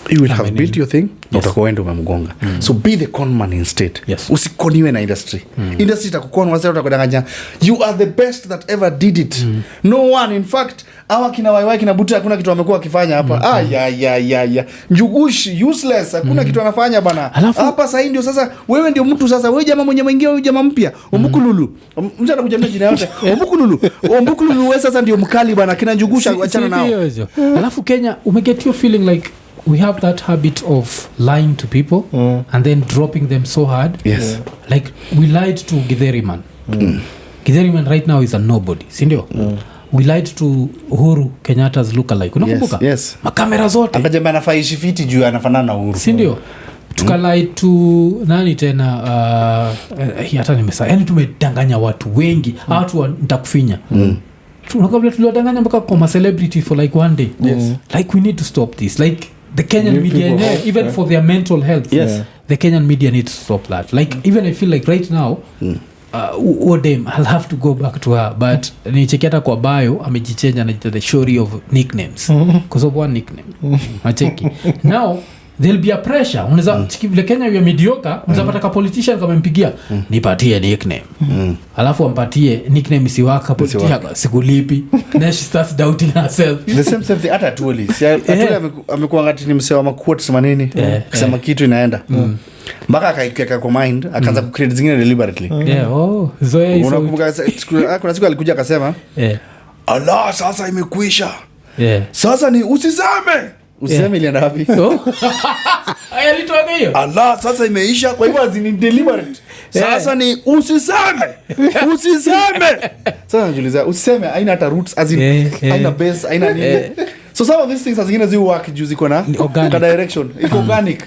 you will have built your thing utakoenda umemgonga so be the conman instead usikoniwe na industry industry itakukona wazee utakudanganya you are the best that ever did it no one in fact hawa kina waiwai kina buta hakuna kitu wamekuwa wakifanya hapa ya njugushi useless hakuna kitu anafanya bana hapa sasa ndio sasa wewe ndio mtu sasa wewe jamaa mwenye mwingine wewe jamaa mpya ombukululu mtu anakuja jina yote ombukululu wewe sasa ndio mkali bana kina njugusha achana nao alafu Kenya umeget your feeling like we have that habit of lying to people and then dropping them so hard. Like we lied to Githeri man. Githeri man right now is a nobody. Sindio? We lied to Uhuru Kenyatta's lookalike. Unakumbuka? Yes. Makamera zote. Akajamba anafaishi fiti juu anafanana na Uhuru. Sindio? Tukalai to nani tena hata nimesa. Yaani tumedanganya watu wengi. Watu nitakufinya. Tunakabla tuliwadanganya mpaka kwa celebrity for like one day. Like we need to stop this. Like the Kenyan media even for their mental health the Kenyan media needs to stop that like even I feel like right now I'll have to go back to her but nichekiata kwa bio amejichange na the story of nicknames because of one nickname acheki now there'll be a pressure unaweza vile Kenya ya mediocre unaweza pata politician kama mpigia nipatie nickname alafu ampatie nickname siwaka politician sikulipi then she starts doubting herself the same thing hata Atuli amekuwa ngati ni msewa maquotes manini kusema kitu inaenda mpaka akaikeka kwa mind akaanza ku create zingine deliberately zoe unakumbuka kuna siku alikuja akasema Allah sasa imekuisha sasa ni usiseme ilienda wapi alitoa hiyo Allah sasa imeisha kwa hivyo azini deliberate sasa ni usiseme sasa najiuliza usiseme haina hata roots azini haina base haina nini so some of these things azingine zi work juu ziko na ka direction iko organic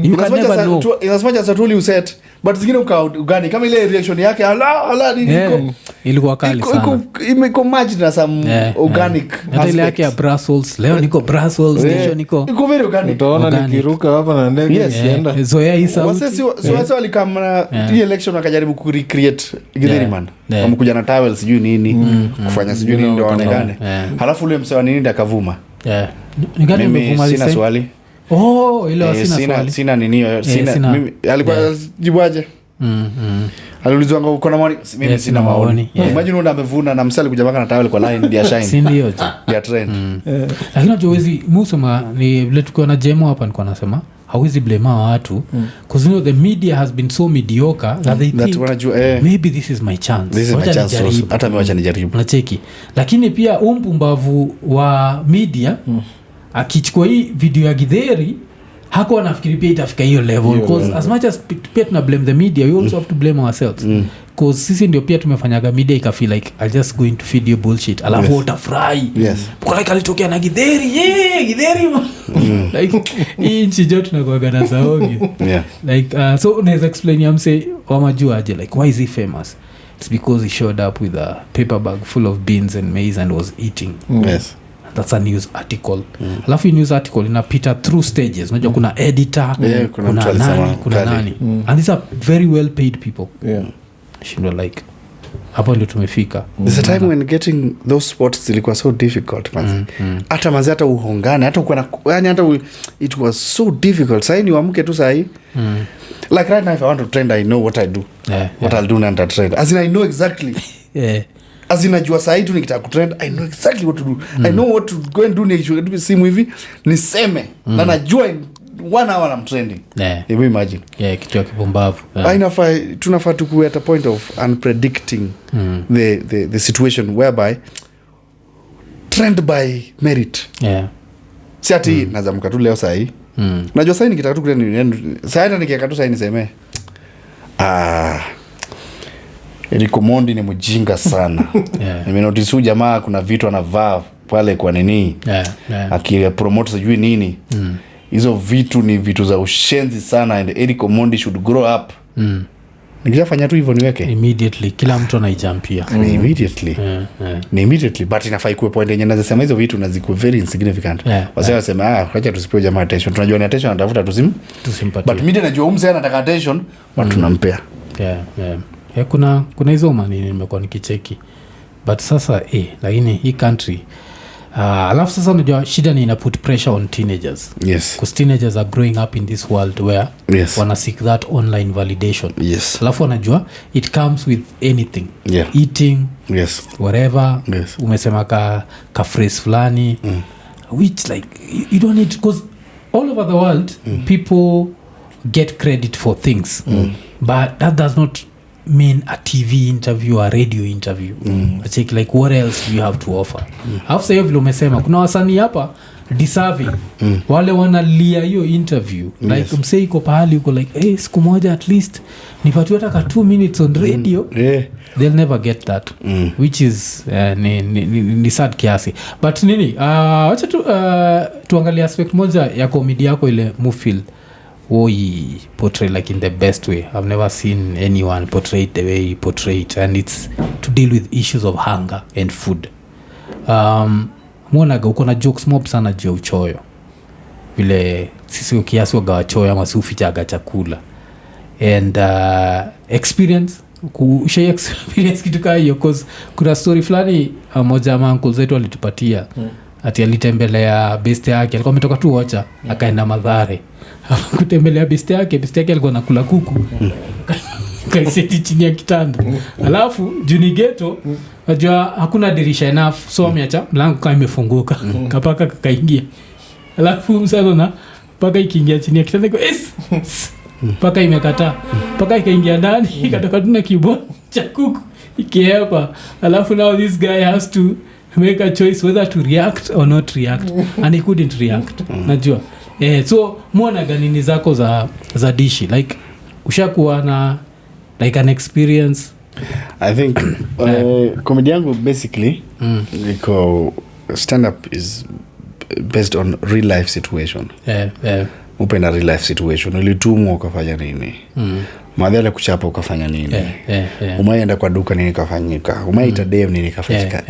you can never know as much as I told you said but zingine uka organic kama ile reaction yake Allah nini ilikuwa kali sana iko match na some organic hata ile yake ya Brussels leo niko Brussels nation iko very organic utaona nikiruka hapa na ndege sienda zoea hii sauti so walikamna hii election wakajaribu ku recreate Githeri man wamekuja na towels sijui nini kufanya sijui nini ndio waonekane halafu ule msewa nini ndakavuma ningani umevuma sina swali ile sina nini mimi alikuwa jibuaje aliulizwa ngo uko na maoni mimi sina maoni imagine unda amevuna na msali kuja baka na tawel kwa line dia shine si ndio je dia trend lakini unajowezi musema ni vile tuko na jemo hapa niko nasema hawezi blame watu because you know the media has been so mediocre that they think maybe this is my chance hata mewacha nijaribu nacheki lakini pia umpumbavu wa media akichukua hii video ya Githeri hako anafikiri pia itafika hiyo level because as much as pia tuna blame the media we also have to blame ourselves because sisi ndio pia tumefanyaga media ikafeel like I'll just going to feed you bullshit alafu utafurahi kwa like alitokea na Githeri Githeri like hii nchi jote tunakuaga na saogi like so unaweza explain yamse wamajua aje like why is he famous it's because he showed up with a paper bag full of beans and maize and was eating. Yes. That's a news article. Alafu news article inapita through stages. Unajua kuna editor, kuna nani, kuna nani. And these are very well paid people. Yeah. Shindo like hapo ndio tumefika. There's a time when getting those spots zilikuwa so difficult man. Hata manzi hata uhongane hata uko na yani hata it was so difficult. Sasa ni uamke tu sasa like right now if I want to trend I know what I do. What I'll do and trend. As in I know exactly. As in najua sasa tu nikitaka kutrend I know exactly what to do. I know what to go and do ni simu hivi niseme na najua in 1 hour I'm trending. You imagine. Kitu ya kipumbavu. Tunafaa tukuwe at a point of unpredicting the situation whereby trend by merit. Si ati nazamka tu leo saa hii. Najua saa hii nikitaka tu kwenda saa hii nikiaka tu saa hii niseme Iko Mondi ni mjinga sana. Nimenotice jamaa kuna vitu anavaa pale kwa nini? Akipromote sijui nini. Hizo vitu ni vitu za ushenzi sana and Iko Mondi should grow up. Nikishafanya tu hivyo niweke immediately kila mtu anaijampia. Immediately but inafai kuwe point yenye nazisema hizo vitu nazikuwa very insignificant. Wasema wasema acha tusipewe jamaa attention. Tunajua ni attention anatafuta tusimpatie. But mimi najua umse anataka attention but tunampea. Kuna hizo manini nimekuwa nikicheki. But sasa lakini hii country alafu sasa unajua shida ni ina put pressure on teenagers. Yes. Because teenagers are growing up in this world where wana seek that online validation. Yes. Alafu wanajua it comes with anything. Eating. Yes. Whatever. Yes. Umesema ka phrase fulani. Which like you don't need because all over the world people get credit for things. But that does not mean a TV interview or a radio interview. I check like what else do you have to offer. After hiyo vile umesema kuna wasanii hapa deserving wale wanalia hiyo interview like msee iko pahali uko like siku moja at least nipatiwe hata 2 minutes on radio. They'll never get that. Which is ni sad kiasi. But nini wacha tuangalie aspect moja ya comedy yako ile Mufil he portray like in the best way. I've never seen anyone portray it the way he portrayed, and it's to deal with issues of hunger and food. Mwonaga uko na jokes mob sana juu uchoyo vile sisi ukiasi wagawa choyo ama si ufichaga chakula and experience kitu kaa hiyo cause kuna story fulani moja ama uncle zetu alitupatia ati alitembelea best yake alikuwa ametoka tu Ocha akaenda Mathare kutembelea best yake alikuwa nakula kuku kaiseti chini ya kitanda alafu juni ghetto najua hakuna dirisha enough so ameacha mlango kama imefunguka kapaka kakaingia alafu msana paka ikiingia chini ya kitanda paka imekataa paka ikaingia ndani ikatoka tuna kibwa cha kuku ikihepa alafu now this guy has to make a choice whether to react or not react and he couldn't react. Najua so muona ganini zako za dishi like ushakuwa na like an experience. I think comedy yangu basically because stand up is based on real life situation. Upenda real life situation ulitumwa ukafanya nini madhara kuchapa ukafanya nini umeenda kwa duka nini kafanyika umeita dem nini kafanyika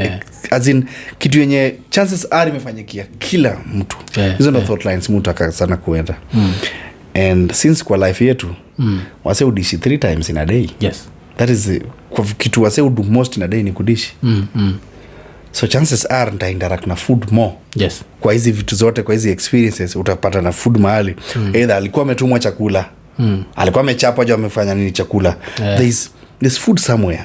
as in kitu yenye chances are imefanyikia kila mtu hizo ndo thought lines mtu ataka sana kuenda and since kwa life yetu wase udishi 3 times in a day. That is kwa kitu wase udu most in a day ni kudishi so chances are nitainteract na food more. Kwa hizi vitu zote kwa hizi experiences utapata na food mahali either alikuwa ametumwa chakula alikuwa amechapa au amefanya nini chakula there's food somewhere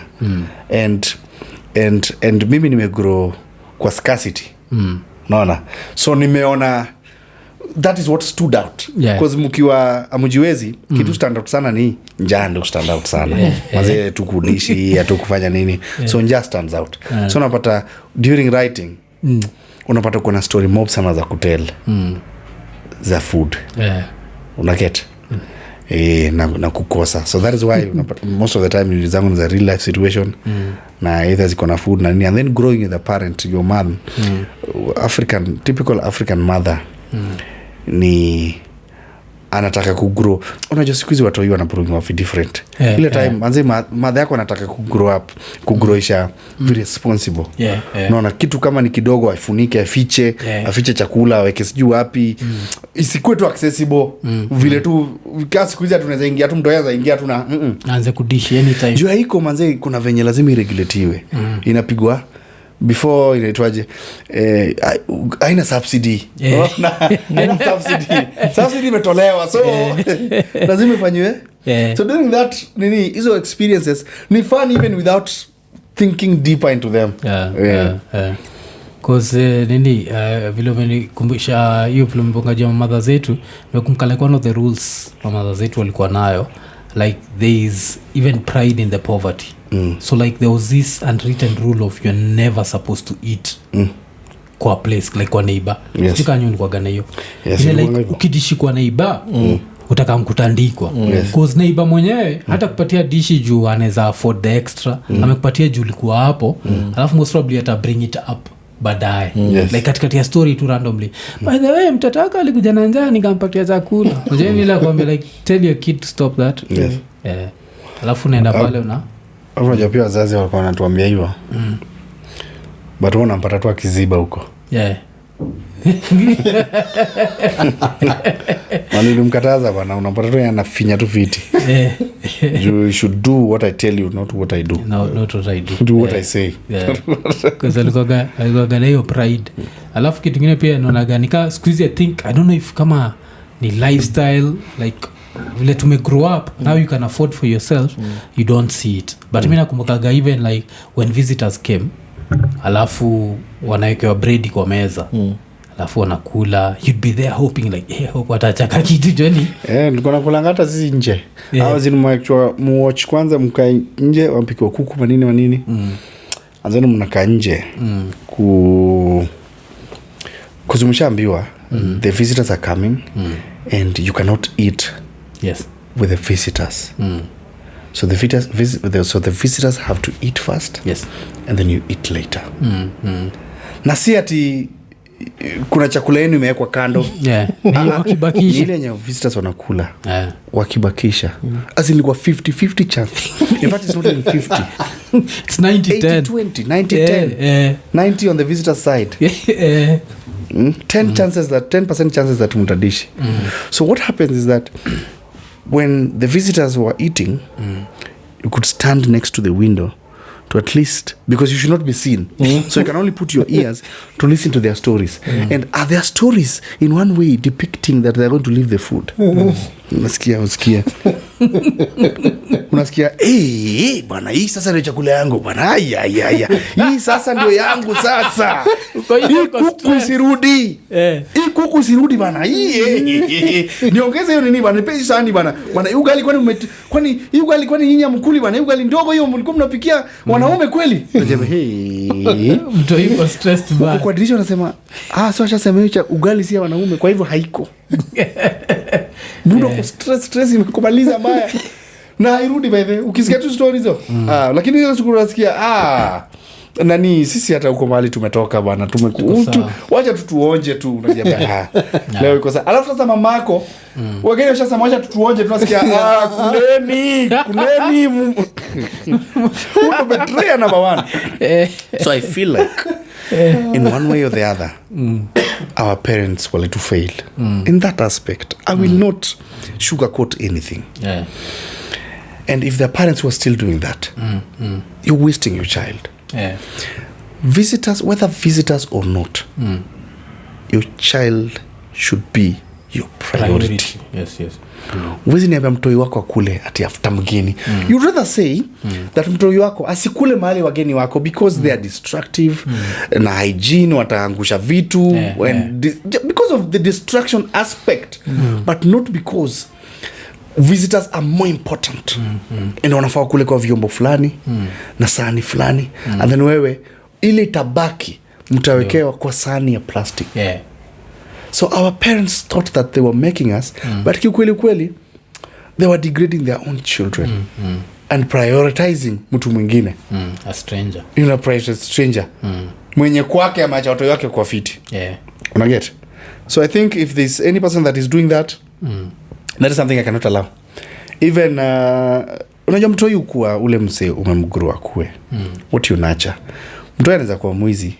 and mimi nimegrow kwa scarcity naona so nimeona that is what stood out because mkiwa amujiwezi kitu stand out sana ni njaa ndio stand out sana mazee tukudishi hatukufanya nini so njaa stands out so unapata during writing unapata kuna story mob sana za kutell za food unaget na kukosa so that is why most of the time nilizangu za real life situation na either ziko na food na nini and then growing with a parent your mom typical African mother ni anataka kugrow. Unajua siku hizi watu wana growing up different. Ile time manze mother yako anataka kugrow up, kugrowisha very responsible. Unaona kitu kama ni kidogo afunike, afiche chakula, aweke sijui wapi. Isikuwe tu accessible. Vile tu kasi siku hizi tunaweza ingia tu mtu anaweza ingia tu na anze kudish anytime. Jua iko manze kuna venye lazima iregulatiwe. Inapigwa before inaitwaje haina subsidy. Haina subsidy imetolewa, so lazima ifanywe. So during that hizo experiences ni fun even without thinking deeper into them. Cause vile umenikumbusha hiyo plumpongaji wa mother zetu, nimekumbuka one of the rules wa mother zetu walikuwa nayo, like there is even pride in the poverty. So like there was this unwritten rule of you're never supposed to eat kwa place, like kwa neighbor. Sika nyoni kwa gana hiyo. Like ukidishi kwa neighbor utaka mkutandikwa. Cause neighbor mwenyewe hata kupatia dishi juu anaweza afford the extra, amekupatia juu ulikuwa hapo, alafu most probably ata bring it up baadaye. Like katikati ya story tu randomly, by the way mtataka alikuja na njaa nikampatia chakula. Unajua nila kwambia like tell your kid to stop that. Alafu naenda pale unajua pia wazazi walikuwa wanatuambia hivyo. But unampata tu akiziba huko. Walimkataza bana, unampata tu anafinya tu viti. You should do what I tell you, not what I do. No, not what I do. Do what I say. Because alikuwa hiyo pride. Alafu kitu kingine pia naona gani ka squeeze, I think I don't know if kama ni lifestyle, like vile tume grow up now you can afford for yourself, you don't see it. But mimi nakumbuka even like when visitors came, alafu wanawekewa bread kwa meza, alafu wanakula, you'd be there hoping like hope watachaka kitu joni. Nilikuwa nakula hata sisi nje. Hao zinu muwatch kwanza mkae nje wampike kuku manini. Anzeni mnakaa nje kuzumshaambiwa the visitors are coming and you cannot eat with the visitors. So the visitors have to eat first, and then you eat later. Na si ati kuna chakula yenu imewekwa kando. Wakibakisha ile yenye visitors wanakula. Wakibakisha. As in 50-50 chance. In fact it's not even 50. It's 90-10. 90-10. 90 on the visitor side. 10% chances that mtadishi. So what happens is that when the visitors were eating, you could stand next to the window to at least, because you should not be seen, so you can only put your ears to listen to their stories. And are their stories in one way depicting that they're going to leave the food? Unasikia bwana, hii sasa ndio chakula yangu bwana, hii sasa ndio yangu sasa, hii kuku sirudi, hii kuku sirudi bwana, hii niongeze hiyo nini bwana, nipe sahani bwana, ugali kwani hii ugali kwani nyinyi mkuli bwana, ugali ndogo hiyo mlikuwa mnapikia wanaume kweli? Unajua mtu yuko stressed bwana, kwa dirisha unasema sio ashasema hiyo ugali si ya wanaume, kwa hivyo haiko. Mudo kwa stress imekubaliza mbaya na hairudi by the way. Ukisikia tu stories hizo lakini hizo siku unasikia nani sisi hata huko mahali tumetoka bwana, wacha tuonje tu, unajua leo iko sasa. Alafu sasa mamako wageni washasema wacha tuonje, tunasikia kuleni uno betray number one. So I feel like in one way or the other our parents were to fail in that aspect. I will not sugarcoat anything. And if their parents were still doing that, you're wasting your child. Visitors, whether visitors or not, your child should be your priority. Yes. Wezi niambia mtoi wako akule ati after mgeni. You'd rather say that mtoi wako asikule mahali wageni wako because they are destructive, na hygiene wataangusha vitu, because of the distraction aspect, but not because visitors are more important. And wanafaa kule kwa vyombo fulani na sahani fulani, and then wewe ile tabaki mtawekewa kwa sahani ya plastic. So our parents thought that they were making us, but kiukweli they were degrading their own children and prioritizing mtu mwingine, a stranger. Prioritize stranger mwenye kwake amacha watoto wake kwa fiti. Una get? So I think if there's any person that is doing that, That is something I cannot allow. Even unajua mtoi ukua ule mse umemgrua kue what you nurture. Mtoi anaweza kuwa mwizi